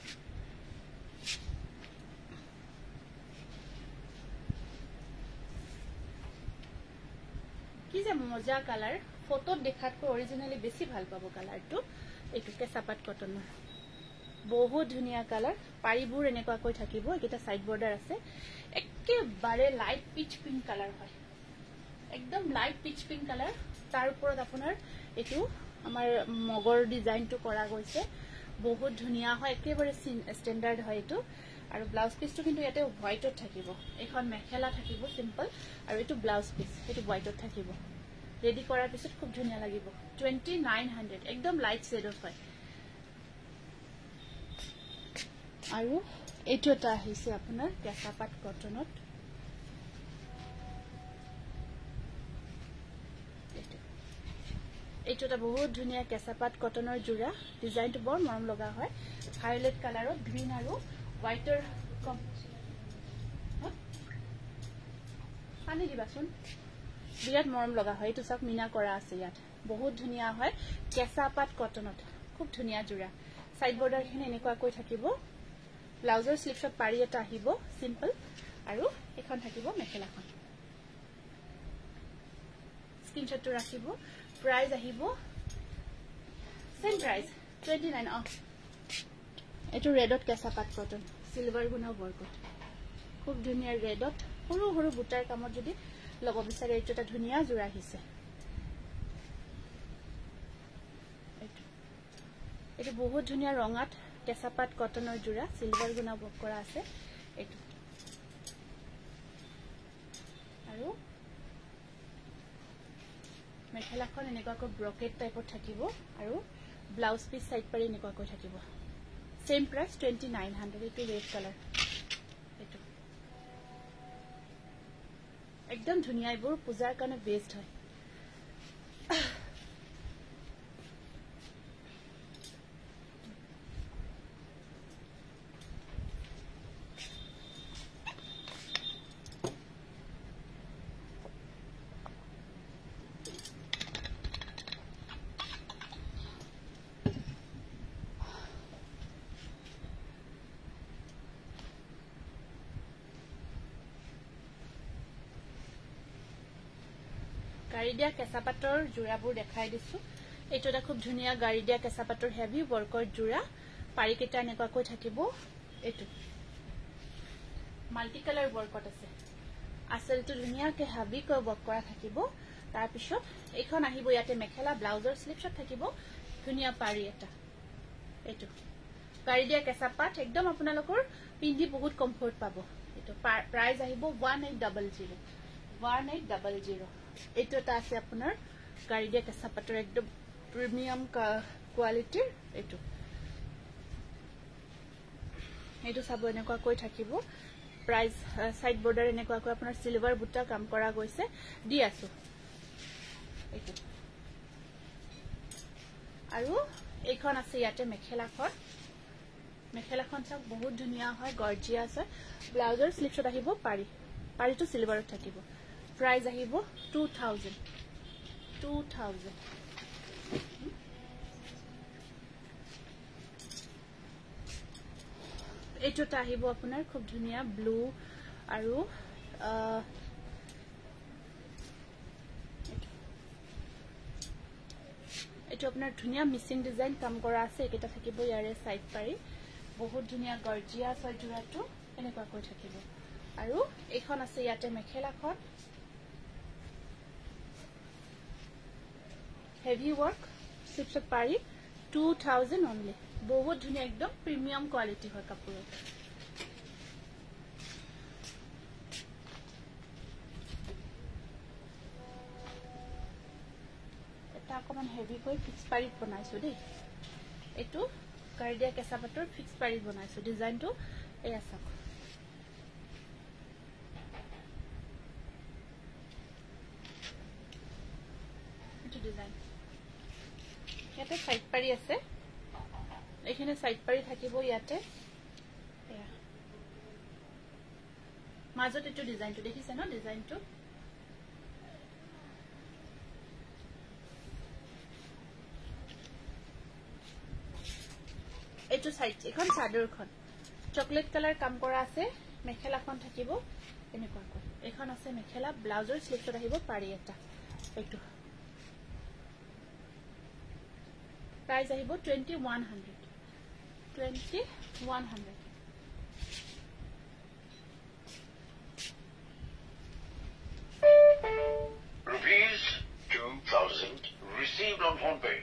কি যে মজা কালাৰ ফটোত দেখাতকৈ অৰিজিনালি বেছি ভাল পাব কালাৰটো এটো কেঁচাপাত কটনৰ বহুত ধুনিয়া কালাৰ পাৰিবোৰ এনেকুৱাকৈ থাকিব এটা সাইড বৰ্ডাৰ আছে একেবাৰে লাইট পিচ পিংক কালাৰ হয় একদম লাইট পিচ পিংক কালাৰ তাৰ ওপৰত আপোনাৰ এটো আমাৰ মগৰ ডিজাইনটো কৰা গৈছে বহুত ধুনিয়া হয় একেবাৰে ষ্টেণ্ডাৰ্ড হয় এটো আৰু ব্লাউজ পিসটো কিন্তু ইয়াতে হোৱাইটত থাকিব এখন মেখেলা থাকিব সিম্পল আৰু এটো ব্লাউজ পিস এটো হোৱাইটত থাকিব ৰেডি কৰাৰ পিছত খুব ধুনিয়া লাগিব 2900 একদম লাইট শেডত হয় আৰু এটো এটা আহিছে আপোনাৰ কেঁচাপাত কটনত এটো এটা বহুত ধুনিয়া কেঁচাপাত কটনৰ জোৰা ডিজাইনটো বৰ মৰম লগা হয় ভায়োলেট কালাৰত গ্ৰীন আৰু হোৱাইটৰ কম পানী দিবাচোন বিৰাট মৰম লগা হয় এইটো সব মিনা কৰা আছে ইয়াত বহুত ধুনিয়া হয় কেঁচা পাট কটনত খুব ধুনিয়া জোৰা সাইড বৰ্ডাৰ খিনি এনেকুৱা কৈ থাকিব ব্লাউজৰ স্লিভছত পাৰি এটা আহিব সিম্পল আৰু এখন থাকিব মেখেলাখন স্ক্ৰিনশ্বটটো ৰাখিব প্ৰাইস আহিব সেম প্ৰাইস 29 অফ এটো ৰেডত কেঁচা পাট কটন সিলভাৰ গুণা বৰকট খুব ধুনিয়া ৰেডত সৰু সৰু বুটাৰ কামত যদি লগ বিচাৰে এইটো এটা ধুনিয়া জোৰা আহিছে এইটো বহুত ধুনিয়া ৰঙাত কেঁচা পাট কটনৰ জোৰা সিলভাৰ গুণা বক কৰা আছে এইটো আৰু মেখেলাখন এনেকুৱাকৈ ব্ৰকেট টাইপত থাকিব আৰু ব্লাউজ পিস সাইড পাৰি এনেকুৱাকৈ থাকিব সেম প্ৰাইস 2900 এইটো ৰেড কালাৰ এইটো একদম ধুনিয়া এইবোৰ পূজাৰ কাৰণে বেস্ট হয় গাড়ি দিয়া কেঁচা পাটৰ জোৰাবোৰ দেখাই দিছো এইটো এটা খুব ধুনিয়া গাড়ি দিয়া কেঁচা পাটৰ হেভি ওয়াৰ্কৰ জোৰা পাৰি কেটা এনেকুৱাকৈ থাকিব এইটো মাল্টি কালাৰ ওয়াৰ্কত আছে আসলটো ধুনিয়াকে হেভি কৈ ওয়াৰ্ক কৰা থাকিব তাৰ পিছত এইখন আহিব ইয়াতে মেখেলা ব্লাউজৰ স্লিভছত থাকিব ধুনিয়া পাৰি এটা এইটো গাড়ি দিয়া কেঁচা পাট একদম আপোনালোকৰ পিন্ধি বহুত কমফৰ্ট পাব এইটো প্ৰাইস আহিব 1800 এইটো এটা আছে আপোনাৰ গাড়ি দিয়া কেঁচা পাটৰ একদম প্ৰিমিয়াম কোৱালিটিৰ এইটো এইটো চাব এনেকুৱা কৈ থাকিব প্ৰাইস সাইড বৰ্ডাৰ এনেকুৱা কৈ আপোনাৰ সিলভাৰ বুটা কাম কৰা গৈছে দি আছো এইটো আৰু এইখন আছে ইয়াতে মেখেলাখন সব বহুত ধুনিয়া হয় গৰ্জিয়াস হয় ব্লাউজৰ স্লিভছত আহিব পাৰিটো সিলভাৰত থাকিব প্ৰাইস আহিব 2000 এইটোটা আহিব আপোনাৰ খুব ধুনিয়া ব্লু আৰু এইটো আপোনাৰ ধুনিয়া মিচিং ডিজাইন কাম কৰা আছে এটা থাকিব ইয়াৰে সাইড পাৰি বহুত ধুনিয়া গৰ্জিয়াস হয় জোৰাটো এনেকুৱা কৈ থাকিব আৰু এইখন আছে ইয়াতে মেখেলাখন হেভি ওয়াৰ্ক স্লিভছত পাৰি 2000 অনলি বহুত ধুনিয়া একদম প্ৰিমিয়াম কোৱালিটি হয় কাপোৰৰ এটা অকমান হেভি কৈ ফিক্স পাৰি বনাইছো দেই এইটো গাড়ি দিয়া কেঁচা পাটৰ ফিক্স পাৰি বনাইছো ডিজাইনটো এই আছে এইটো ডিজাইন ইয়াতে সাইড পাৰি আছে এইখানে সাইড পাৰি থাকিব ইয়াতে মাজত এইটো ডিজাইনটো দেখিছে ন ডিজাইনটো এইটো সাইড এখন চাদৰখন চকলেট কালাৰ কাম কৰা আছে মেখেলাখন থাকিব এনেকুৱাকৈ এখন আছে মেখেলা ব্লাউজৰ স্লিভছত আহিব পাৰি এটা এইটো প্ৰাইস আহিব 2100 Rupees 2000 received on phone pay.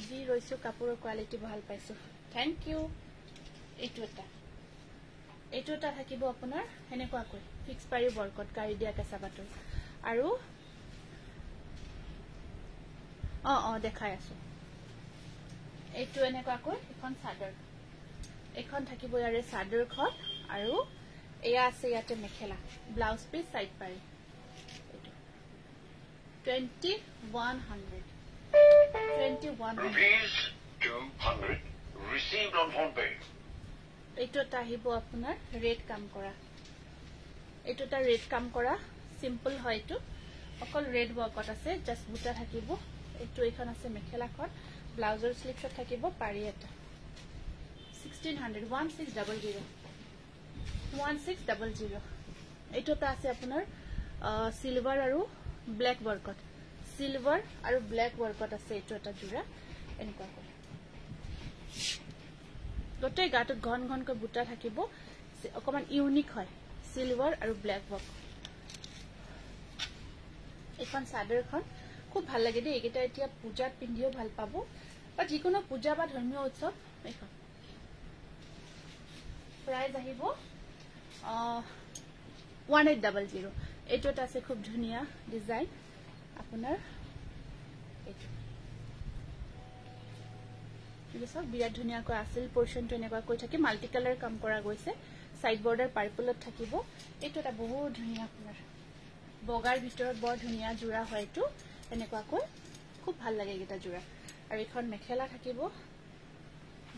জি ৰৈছো কাপোৰৰ কোৱালিটি ভাল পাইছো থ্যাংক ইউ এইটো এটা থাকিব আপোনাৰ এনেকুৱাকৈ ফিক্স পাৰি বৰকট গাড়ি দিয়া কেঁচা পাটৰ আৰু দেখাই আছো এইটো এনেকুৱাকৈ এখন চাদৰ এখন থাকিব ইয়াৰে চাদৰখন আৰু এয়া আছে ইয়াতে মেখেলা ব্লাউজ পিস সাইড পাৰি এইটো 2100 Rupees 200 received on phone pay. এইটো এটা আহিব আপোনাৰ ৰেড কাম কৰা এইটো এটা ৰেড কাম কৰা সিম্পল হয় এইটো অকল ৰেড ৱৰ্কত আছে জাস্ট বুটা থাকিব এইটো এইখন আছে মেখেলাখন ব্লাউজৰ স্লিপছত থাকিব পাৰি এটা 1600 1600 এইটোটা আছে আপোনাৰ সিলভাৰ আৰু ব্ল্যাক ৱৰ্কত সিলভাৰ আৰু ব্ল্যাক ৱৰ্কত আছে এইটো এটা জোৰা এনেকুৱা কৰে গোটেই গাটোত ঘন ঘনকৈ বুটা থাকিব অকমান ইউনিক হয় সিলভাৰ আৰু ব্ল্যাক ৱৰ্ক এখন চাদৰখন খুব ভাল লাগে দেই এইকেইটা এতিয়া পূজাত পিন্ধিও ভাল পাব বা যিকোনো পূজা বা ধৰ্মীয় উৎসৱ এখন প্ৰাইস আহিব 1800 এইটো এটা আছে খুব ধুনীয়া ডিজাইন আপোনাৰ এইটো ঠিক আছে বিৰাট ধুনীয়াকৈ আছিল পোৰ্শনটো এনেকুৱা কৈ থাকে মাল্টি কালাৰ কাম কৰা গৈছে সাইড বৰ্ডাৰ পাৰ্পলত থাকিব এইটো এটা বহুত ধুনীয়া আপোনাৰ বগাৰ ভিতৰত বৰ ধুনীয়া জোৰা হয় এইটো এনেকুৱাকৈ খুব ভাল লাগে এটা জোৰা আৰু এখন মেখেলা থাকিব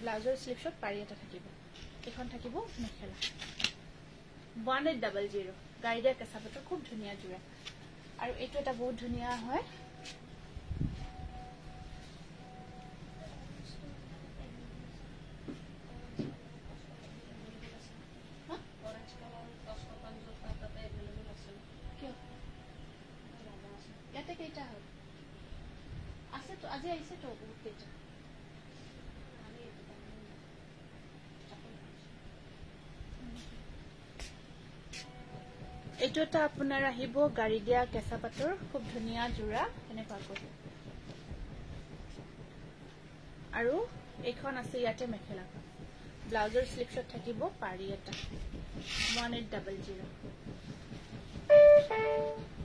ব্লাউজৰ স্লিপছত পাৰি এটা থাকিব এখন থাকিব মেখেলা 1800 গাইডা কেঁচাপাতৰ খুব ধুনীয়া জোৰা আৰু এইটো এটা বহুত ধুনীয়া হয় ইয়াতে কেইটা হয় আছে তো আজি আহিছে তো বহুত কেইটা এইটো এটা আপোনাৰ আহিব গাড়ী দিয়া কেঁচাপাতৰ খুব ধুনীয়া জোৰা এনেকুৱা কৰি আৰু এইখন আছে ইয়াতে মেখেলাখন ব্লাউজৰ স্লিপছত থাকিব পাৰি এটা 1800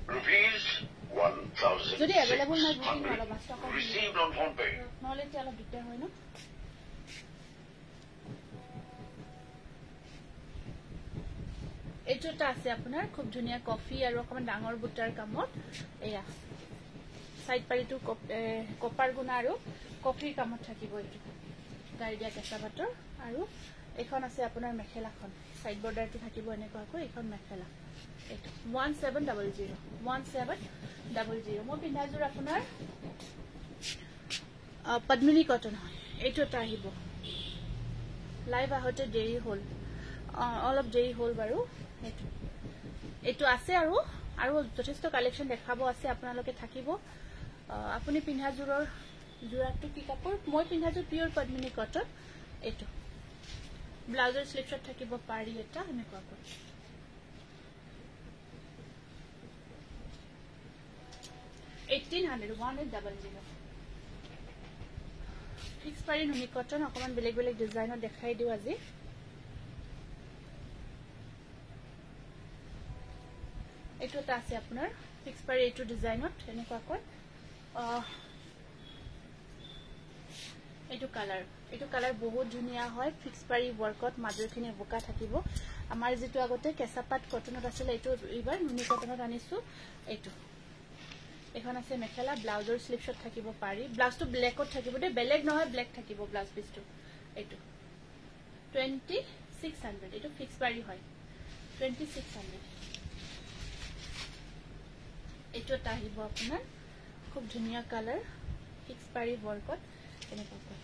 Rupees 1,000. যদি available নাই বুকিং হলো বাস টাকা Received on phone pay. নহলে তে অলপ দিগদাৰ হয় ন এইটোটা আছে আপোনাৰ খুব ধুনীয়া কফি আৰু অকমান ডাঙৰ বুটাৰ কামত এয়া সাইড পাৰিটো কপাৰ গুণা আৰু কফিৰ কামত থাকিব এইটো গাড়ী দিয়া কেঁচাপাতৰ আৰু এখন আছে আপোনাৰ মেখেলাখন সাইড বৰ্ডাৰটো থাকিব এনেকুৱাকৈ এখন মেখেলা এইটো 1700 মই পিন্ধাজোৰ আপোনাৰ পদ্মিনী কটন হয় এইটো এটা আহিব লাইভ আহতে দেৰি হল অলপ দেৰি হল বাৰু এইটো আছে আৰু যথেষ্ট কালেকশন দেখাব আছে আপোনালোকে থাকিব আপুনি পিন্ধাজোৰৰ জোৰাটো কি কাপোৰ মই পিন্ধাজোৰ পিওৰ পদ্মিনী কটন এইটো ব্লাউজৰ স্লিপছত থাকিব পাৰি এটা এনেকুৱা কৰি 1800 ফিক্স পাৰি নুনি কটন অকমান বেলেগ বেলেগ ডিজাইনত দেখাই দিও আজি এইটো এটা আছে আপোনাৰ ফিক্স পাৰি এইটো ডিজাইনত এনেকুৱাকৈ এইটো কালাৰ বহুত ধুনীয়া হয় ফিক্স পাৰি ওয়াৰ্কত মাজৰখিনি বোকা থাকিব আমাৰ যেটো আগতে কেঁচাপাত কটনত আছিল এইটো এইবাৰ নুনি কটনত আনিছো এইটো এখন আছে মেখেলা ব্লাউজৰ স্লিপছত থাকিব পাৰি ব্লাউজটো ব্ল্যাকত থাকিব দে বেলেগ নহয় ব্ল্যাক থাকিব ব্লাউজ পিসটো এইটো 2600 এইটো ফিক্স পাৰি হয় 2600 এইটো আহিব আপোনাৰ খুব ধুনীয়া কালাৰ ফিক্স পাৰি ওয়াৰ্কত এনেকুৱা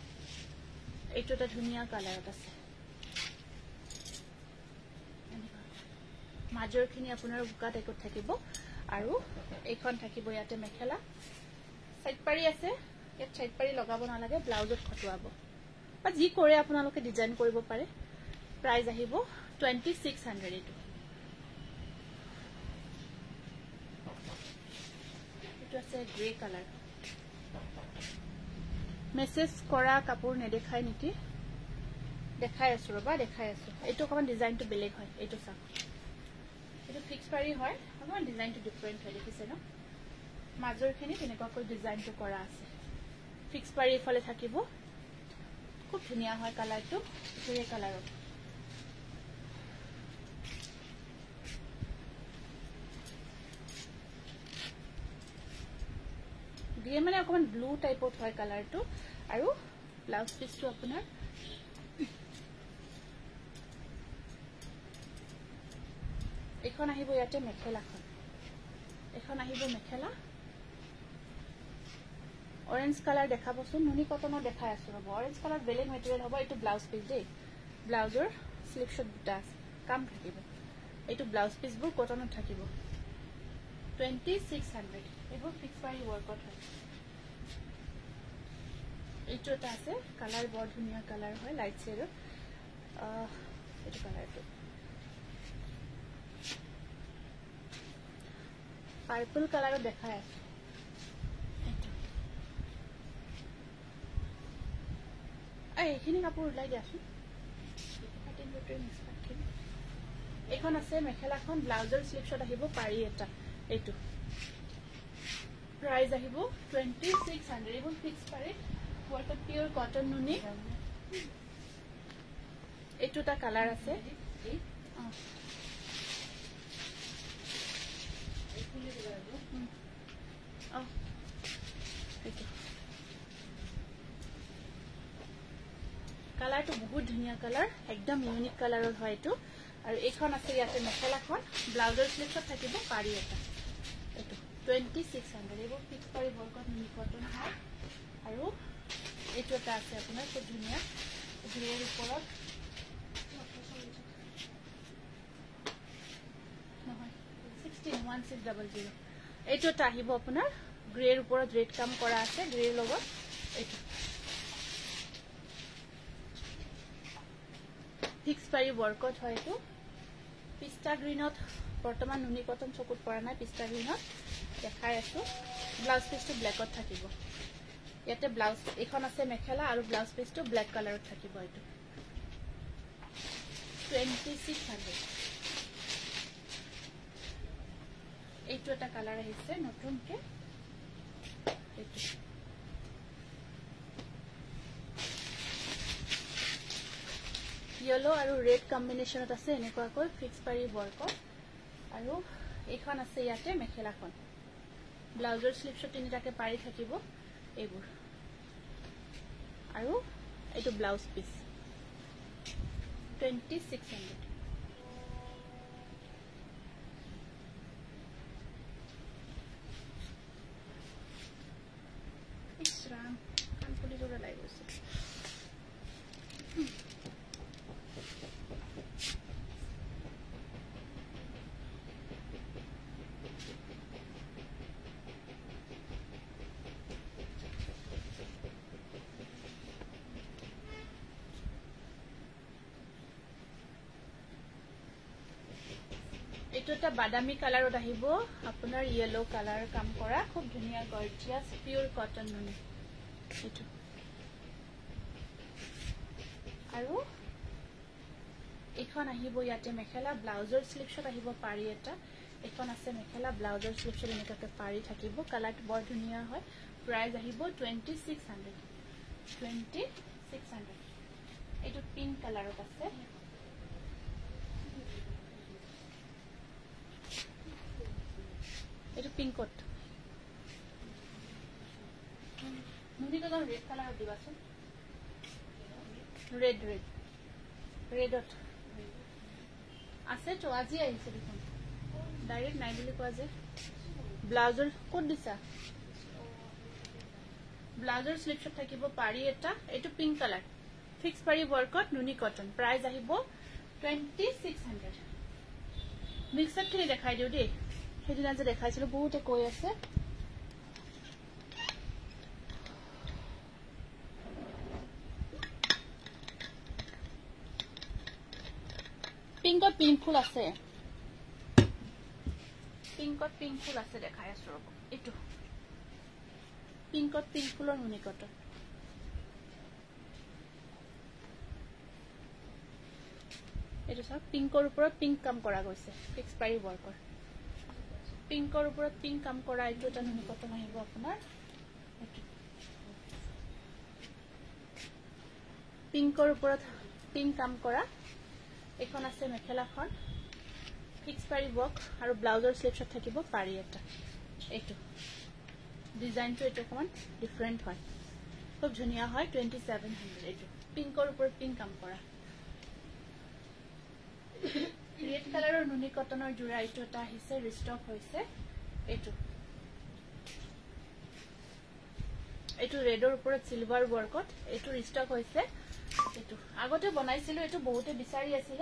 এইটো এটা ধুনীয়া কালাৰত আছে মাজৰখিনি আপোনাৰ বুকা টাইপত থাকিব আৰু এইখন থাকিব ইয়াতে মেখেলা সাইড পাৰি আছে ইয়াত সাইড পাৰি লগাব নালাগে ব্লাউজত খটুৱাব বা যি কৰে আপোনালোকে ডিজাইন কৰিব পাৰে প্ৰাইস আহিব 2600 এইটো আছে গ্ৰে কালাৰ মেসেজ কৰা কাপোৰ নেদেখাই নেকি দেখাই আছো ৰবা দেখাই আছো এইটো অকমান ডিজাইনটো বেলেগ হয় এইটো চাওক এইটো ফিক্স পাৰি হয় অকমান ডিজাইনটো ডিফাৰেন্ট হয় দেখিছে ন মাজৰখিনি তেনেকুৱাকৈ ডিজাইনটো কৰা আছে ফিক্স পাৰি ইফালে থাকিব খুব ধুনীয়া হয় কালাৰটো গ্ৰে কালাৰত গ্ৰে মানে অকমান ব্লু টাইপত হয় কালাৰটো আৰু ব্লাউজ পিসটো আপোনাৰ এখন আহিব ইয়াতে মেখেলাখন এখন আহিব মেখেলা অৰেঞ্জ কালাৰ দেখাবচোন নুনি কটনৰ দেখাই আছো ৰব অৰেঞ্জ কালাৰ বেলেগ মেটেৰিয়েল হ'ব এইটো ব্লাউজ পিস দেই ব্লাউজৰ স্লিপ শট দুটা কাম থাকিব এইটো ব্লাউজ পিসবোৰ কটনত থাকিব 2600 এইবোৰ ফিক্স পাৰি ওয়াৰ্কত হয় এইটো এটা আছে কালাৰ বৰ ধুনীয়া কালাৰ হয় লাইট শেডৰ এইটো কালাৰটো পাৰ্পল কালাৰ দেখাই আছে এইখিনি কাপোৰ উলাই দিয়াছো এখন আছে মেখেলাখন ব্লাউজৰ স্লিপ শট আহিব পাৰি এটা এইটো প্ৰাইস আহিব 2600 এইবোৰ ফিক্স পাৰি ওয়াটাৰ পিওৰ কটন নুনি এইটো এটা কালাৰ আছে কালাৰটো বহুত ধুনীয়া কালাৰ একদম ইউনিক কালাৰৰ হয় এইটো আৰু এইখন আছে ইয়াতে মেখেলাখন ব্লাউজৰ স্লিপছত থাকিব পাৰি এটা এইটো 2600 এইবোৰ ফিক্স পাৰি বৰকত নুনি কটন হয় আৰু এইটো এটা আছে আপোনাৰ খুব ধুনীয়া গ্ৰেৰ ওপৰত নহয় 161600 এইটো এটা আহিব আপোনাৰ গ্ৰেৰ ওপৰত ৰেড কাম কৰা আছে গ্ৰেৰ লগত এইটো ফিক্স পাৰি বৰকত হয় এইটো পিস্তা গ্ৰীনত বৰ্তমান নুনি কটন চকুত পৰা নাই পিস্তা গ্ৰীনত দেখাই আছো ব্লাউজ পিসটো ব্ল্যাকত থাকিব ইয়াতে ব্লাউজ এখন আছে মেখেলা আৰু ব্লাউজ পিসটো ব্ল্যাক কালাৰত থাকিব এইটো 2600 এইটো এটা কালাৰ আহিছে নতুনকে এইটো येलो আৰু ৰেড কম্বিনেশনত আছে এনেকুৱাকৈ ফিক্স পাৰি বৰকত আৰু এইখন আছে ইয়াতে মেখেলাখন ব্লাউজৰ স্লিপ শট তিনিটাকে পাৰি থাকিব এইবোৰ আৰু এইটো ব্লাউজ পিস 2600 ইসৰাম কানপুলি জোড়া লাগিছে এইটো এটা বাদামী কালাৰত আহিব আপোনাৰ ইয়েলো কালাৰ কাম কৰা খুব ধুনীয়া গৰ্জিয়াস পিওৰ কটন নুনি এইটো আৰু এখন আহিব ইয়াতে মেখেলা ব্লাউজৰ স্লিপ শট আহিব পাৰি এটা এখন আছে মেখেলা ব্লাউজৰ স্লিপ শট এনেকাকে পাৰি থাকিব কালাৰটো বৰ ধুনীয়া হয় প্ৰাইস আহিব 2600 এইটো পিংক কালাৰত আছে এইটো পিংকত নুনি কটন ৰেড কালাৰত দিবাচোন ৰেডত আছে তো আজি আহিছে দেখোন ডাইৰেক্ট নাই বুলি কোৱা যে ব্লাউজৰ কোড দিছা ব্লাউজৰ স্লিপ শট থাকিব পাৰি এটা এইটো পিংক কালাৰ ফিক্স পাৰি বৰকত নুনি কটন প্ৰাইস আহিব 2600 মিক্সআপ খিনি দেখাই দিও দেই সেদিনা যে দেখাইছিলো বহুতে কৈ আছে পিংকত পিংক ফুল আছে দেখাই আছো ৰব এইটো পিংকত পিংক ফুলৰ নুনি কটন এইটো সব পিংকৰ ওপৰত পিংক কাম কৰা গৈছে ফিক্স পাৰি ওয়াৰ্কৰ পিংকৰ ওপৰত পিংক কাম কৰা এইটো এটা নুনি কটন আহিব আপোনাৰ পিংকৰ ওপৰত পিংক কাম কৰা এখন আছে মেখেলাখন ফিক্স পাৰি ওয়াৰ্ক আৰু ব্লাউজৰ স্লিপ শট থাকিব পাৰি এটা এইটো ডিজাইনটো এইটো অকমান ডিফাৰেন্ট হয় খুব ধুনীয়া হয় 2700 এইটো পিংকৰ ওপৰত পিংক কাম কৰা ৰেড কালাৰৰ নুনি কটনৰ জোৰা এইটো এটা আহিছে ৰিষ্টক হৈছে এইটো ৰেডৰ ওপৰত সিলভাৰ ওয়াৰ্কত এইটো ৰিস্টক হৈছে এইটো আগতে বনাইছিলো এইটো বহুতে বিচাৰি আছিল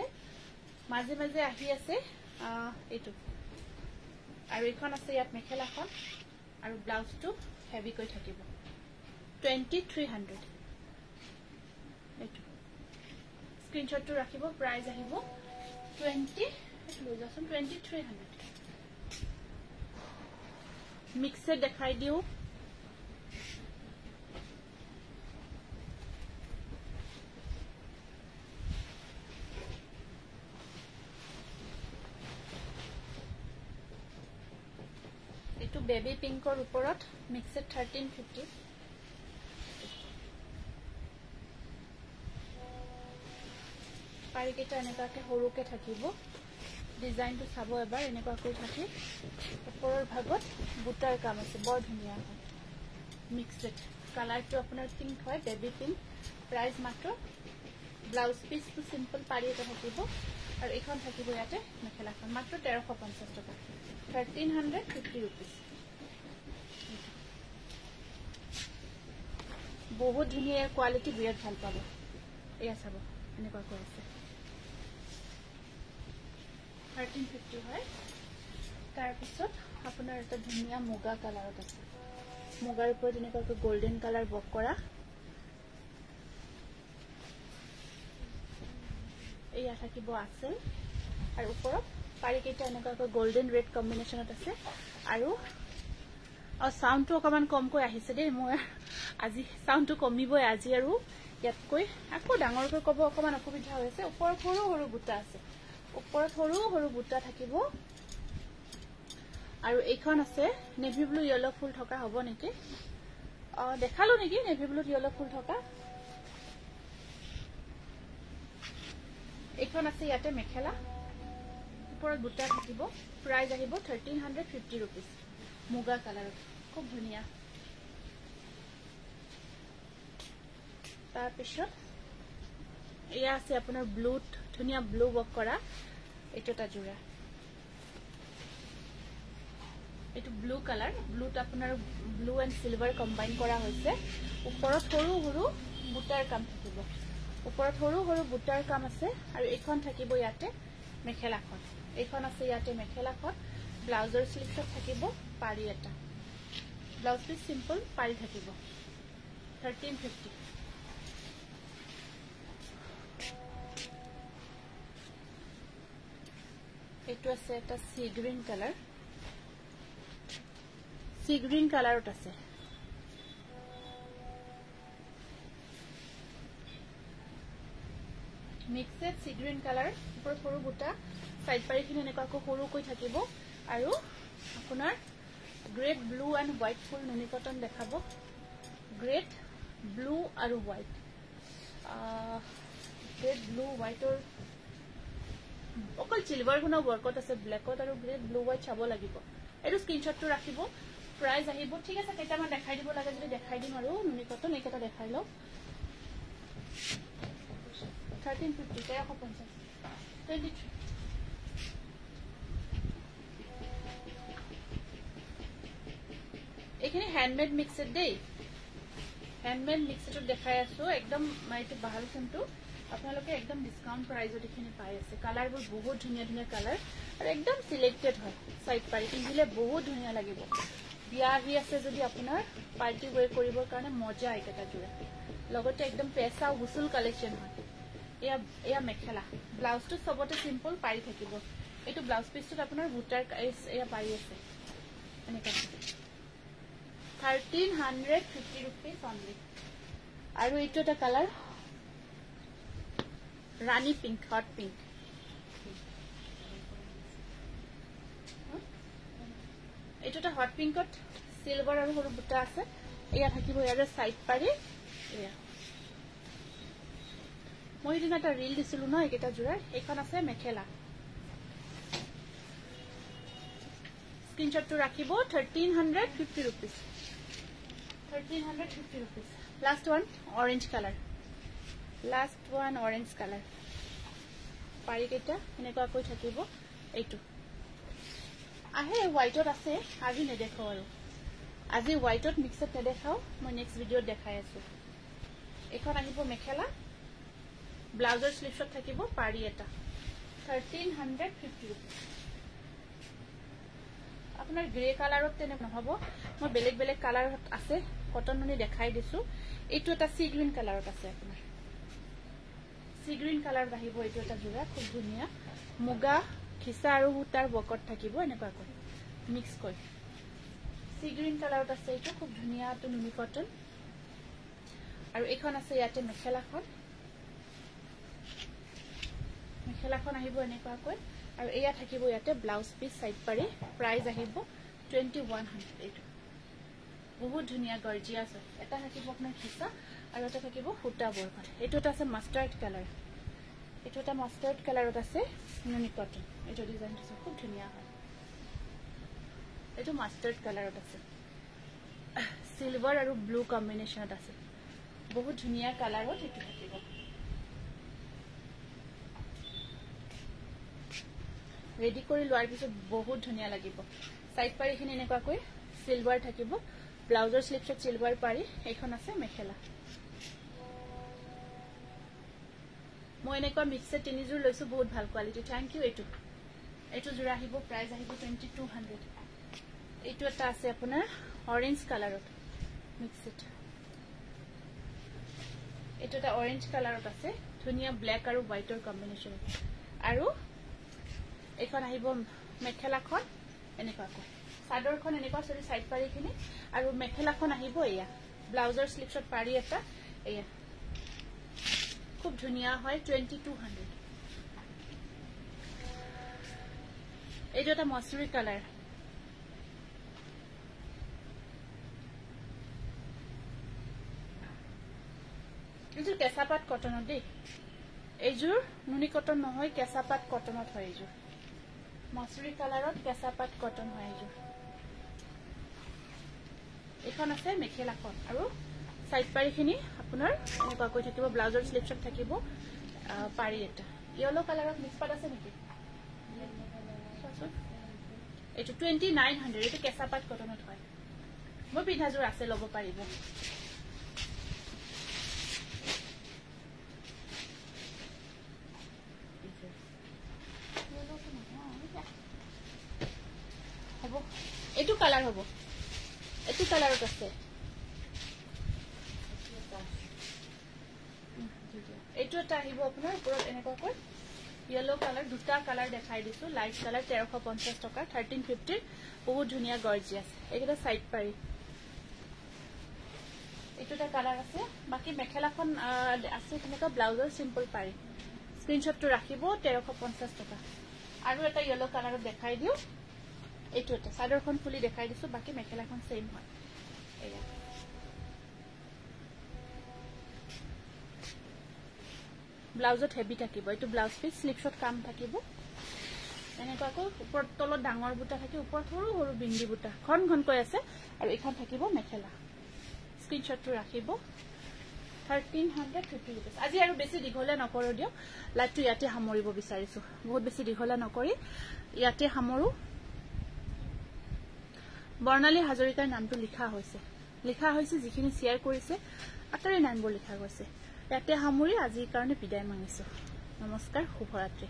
মাঝে মাঝে আহি আছে এইটো আৰু এখন আছে ইয়াত মেখেলাখন আৰু ব্লাউজটো হেভি কৈ থাকিব 2300 এইটো স্ক্ৰিনশ্বটটো ৰাখিব প্ৰাইস আহিব 2300 মিক্সড দেখাই দিও এইটো বেবি পিংকৰ ওপৰত মিক্সড 1350 পাৰিকেটা এনেকাকে হৰুকে থাকিব ডিজাইনটো চাব এবাৰ এনেকাকৈ থাকি ওপৰৰ ভাগত বুটাৰ কাম আছে বৰ ধুনীয়া হয় মিক্সড কালাৰটো আপোনাৰ পিংক হয় বেবি পিংক প্ৰাইস মাত্ৰ ব্লাউজ পিসটো সিম্পল পাৰি এটা থাকিব আৰু এখন থাকিব ইয়াতে মেখেলাখন মাত্ৰ 1350 টকা 1350 rupees বহুত ধুনীয়া কোৱালিটি বিৰাট ভাল পাব এয়া চাব এনেকুৱা কৈ আছে 1350 হয় তাৰ পিছত আপোনাৰ এটা ধুনীয়া মুগা কালাৰত আছে মুগাৰ ওপৰত এনেকুৱা গোল্ডেন কালাৰ বক কৰা এয়া থাকিব আছে আৰু ওপৰত পাৰিকেটা এনেকুৱা গোল্ডেন ৰেড কম্বিনেশনত আছে আৰু সাউন্ডটো অকমান কমকৈ আহিছে দেই মই আজি সাউন্ডটো কমিবই আজি আৰু ইয়াতকৈ আকৌ ডাঙৰকৈ কব অকমান অসুবিধা হৈছে ওপৰত সৰু সৰু বুটা আছে ওপৰত সৰু সৰু বুটা থাকিব আৰু এইখন আছে নেভি ব্লু ইয়েলো ফুল থকা হ'ব নেকি দেখালো নেকি নেভি ব্লু ইয়েলো ফুল থকা এইখন আছে ইয়াতে মেখেলা ওপৰত বুটা থাকিব প্ৰাইস আহিব 1350 rupees মুগা কালাৰত খুব ধুনীয়া তাৰ পিছত এয়া আছে আপোনাৰ ব্লু ধুনীয়া ব্লু বক কৰা এটা জোৰা এইটো ব্লু কালাৰ ব্লুত আপোনাৰ ব্লু এণ্ড সিলভাৰ কম্বাইন কৰা হৈছে ওপৰত সৰু সৰু বুটাৰ কাম থাকিব ওপৰত সৰু সৰু বুটাৰ কাম আছে আৰু এইখন থাকিব ইয়াতে মেখেলাখন এইখন আছে ইয়াতে মেখেলাখন ব্লাউজৰ স্লিভত থাকিব পাৰি এটা ব্লাউজ পিস সিম্পল পাৰি থাকিব 1350 এইটো আছে এটা সি গ্ৰীন কালাৰত আছে মিক্সড সি গ্ৰীন কালাৰ ওপৰত সৰু বুটা সাইড পাৰিখিনি এনেকুৱাকৈ সৰুকৈ থাকিব আৰু আপোনাৰ গ্ৰেড ব্লু এণ্ড হোৱাইট ফুল নুনি কটন দেখাব গ্ৰেড ব্লু আৰু হোৱাইট গ্ৰেড ব্লু হোৱাইটৰ অকল সিলভাৰ গুণ ওয়াৰ্কত আছে ব্ল্যাকত আৰু গ্ৰেড ব্লু হোৱাইট চাব লাগিব এইটো স্ক্ৰিনশ্বটটো ৰাখিব প্ৰাইস আহিব ঠিক আছে কেইটামান দেখাই দিব লাগে যদি দেখাই দিম আৰু নুনি কটন এইকেইটা দেখাই লও 1350 1350 23 এখানে হ্যান্ডমেড মিক্সড দেই হ্যান্ডমেড মিক্সড দেখাই আছো একদম মাইটো বাহাল কিন্তু আপোনালোকে একদম ডিসকাউন্ট প্ৰাইজত এখানে পাই আছে কালাৰবোৰ বহুত ধুনীয়া ধুনীয়া কালাৰ আৰু একদম সিলেক্টেড হয় সাইড পাৰি কিনিলে বহুত ধুনীয়া লাগিব বিয়া আহি আছে যদি আপোনাৰ পাৰ্টি ওয়্যাৰ কৰিবৰ কাৰণে মজা আইকেটা জোৰা লগতে একদম পেছা হুসুল কালেকশন হয় এয়া মেখেলা ব্লাউজটো সবতে সিম্পল পাৰি থাকিব এইটো ব্লাউজ পিসটো আপোনাৰ বুটাৰ এয়া পাৰি আছে এনেকা 1350 rupees only আৰু এইটো এটা কালাৰ ৰানী pink hot pink এইটোটা hot পিঙ্কত silver আৰু সৰু বুটা আছে এয়া থাকিব ইয়াৰে সাইড পাৰি এয়া মই দিনা এটা ৰীল দিছিলো ন এইকেটা জোৰা এখন আছে মেখেলা স্ক্ৰিনশ্বটটো ৰাখিব 1350 rupees 1350 rupees last one orange color পাৰি কেটা এনেকুৱা কৈ থাকিব এইটো আহে হোৱাইটত আছে আজি নেদেখাও আৰু আজি হোৱাইটত মিক্সত নেদেখাও মই নেক্সট ভিডিঅ'ত দেখাই আছো এখন আহিব মেখেলা ব্লাউজৰ স্লিভছত থাকিব পাৰি এটা 1350 আপোনাৰ গ্ৰে কালাৰত তেনে নহব মই বেলেগ বেলেগ কালাৰত আছে কটন নুনি দেখাই দিছো এইটো এটা সি গ্ৰীণ কালাৰত আছে আপোনাৰ সি গ্ৰীণ কালাৰত আহিব এইটো এটা জোৰা খুব ধুনীয়া মুগা খিসা আৰু সূতাৰ বকত থাকিব এনেকুৱা কৰি মিক্স কৰি সি গ্ৰীণ কালাৰত আছে এইটো খুব ধুনীয়া তো নুনি কটন আৰু এখন আছে ইয়াতে মেখেলাখন আহিব এনেকুৱা কৰি আৰু এয়া থাকিব ইয়াতে ব্লাউজ পিস সাইড পাৰি প্ৰাইস আহিব 2100 এইটো বহুত ধুনীয়া গৰ্জিয়াস এটা থাকিব আপোনাৰ খিসা আৰু এটা থাকিব সূতা বৰকত এইটো এটা আছে মাষ্টাৰ্ড কালাৰ এইটো এটা মাষ্টাৰ্ড কালাৰত আছে নুনি কটন এইটো ডিজাইনটো খুব ধুনীয়া হয় এইটো মাষ্টাৰ্ড কালাৰত আছে সিলভাৰ আৰু ব্লু কম্বিনেশনত আছে বহুত ধুনীয়া কালাৰত এইটো থাকিব ৰেডি কৰি লোৱাৰ পিছত বহুত ধুনীয়া লাগিব সাইড পাৰিখিনি এনেকুৱা কৈ সিলভাৰ থাকিব ব্লাউজৰ স্লিভছত সিলভাৰ পাৰি এইখন আছে মেখেলা মই এনেকুৱা মিক্সে তিনিজোৰ লৈছো বহুত ভাল কোৱালিটি থ্যাংক ইউ এইটো জোৰা আহিব প্ৰাইস আহিব 2200 এইটো এটা আছে আপোনাৰ অৰেঞ্জ কালাৰত মিক্সড এইটো এটা অৰেঞ্জ কালাৰত আছে ধুনীয়া ব্ল্যাক আৰু হোৱাইটৰ কম্বিনেশন আৰু এখন আহিব মেখেলাখন এনেকুৱা কৈ সাদৰখন এনেকুৱা সৰি সাইড পাৰিখিনি আৰু মেখেলাখন আহিব এয়া ব্লাউজৰ স্লিভছত পাৰি এটা এয়া খুব ধুনীয়া হয় 2200 এইটো এটা মসুৰী কালাৰ এইটো কেঁচাপাত কটনত দেই এইযোৰ নুনি কটন নহয় কেঁচাপাত কটনত হয় এইযোৰ মসুৰী কালাৰত কেঁচাপাত কটন হয় এইযোৰ এখন আছে মেখেলাখন আৰু সাইড পাৰিখিনি আপোনাৰ এনেকুৱা কৈ থাকিব ব্লাউজৰ স্লিভছত থাকিব পাৰি এটা ইয়েলো কালাৰত মিক্স পাত আছে নেকি এইটো 2900 এইটো কেঁচাপাত কটনত হয় মই পিন্ধাযোৰ আছে ল'ব পাৰিব হব এইটো কালাৰ হব এইটো কালাৰত আছে এইটো এটা আহিব আপোনাৰ ওপৰত এনেকুৱা কৈ ইয়েলো কালাৰ দুটা কালাৰ দেখাই দিছো লাইট কালাৰ 1350 টকা 1350 বহুত ধুনীয়া গৰ্জিয়াস এইটা সাইড পাৰি এইটো এটা কালাৰ আছে বাকি মেখেলাখন আছে তেনেকুৱা ব্লাউজৰ সিম্পল পাৰি স্ক্ৰিনশ্বটটো ৰাখিব 1350 টকা আৰু এটা ইয়েলো কালাৰত দেখাই দিও এইটো এটা সাদৰখন ফুলি দেখাই দিছো বাকি মেখেলাখন সেম হয় এয়া ব্লাউজত হেভি থাকিব এইটো ব্লাউজ পিস স্লিভছত কাম থাকিব এনেকুৱাকৈ ওপৰত তলত ডাঙৰ বুটা থাকে ওপৰত সৰু সৰু বিন্দি বুটা ঘন ঘনকৈ আছে আৰু এখন থাকিব মেখেলা স্ক্ৰিনশ্বটটো ৰাখিব 1350 rupees আজি আৰু বেছি দীঘলে নকৰো দিও লাইটটো ইয়াতে সামৰিব বিচাৰিছো বহুত বেছি দীঘলে নকৰি ইয়াতে সামৰো বৰ্ণালী হাজৰিকাৰ নামটো লিখা হৈছে যিখিনি শেয়াৰ কৰিছে আটাৰে নামবোৰ লিখা গৈছে ইয়াতে সামৰি আজিৰ কাৰণে বিদায় মাগিছো নমস্কাৰ শুভৰাত্ৰি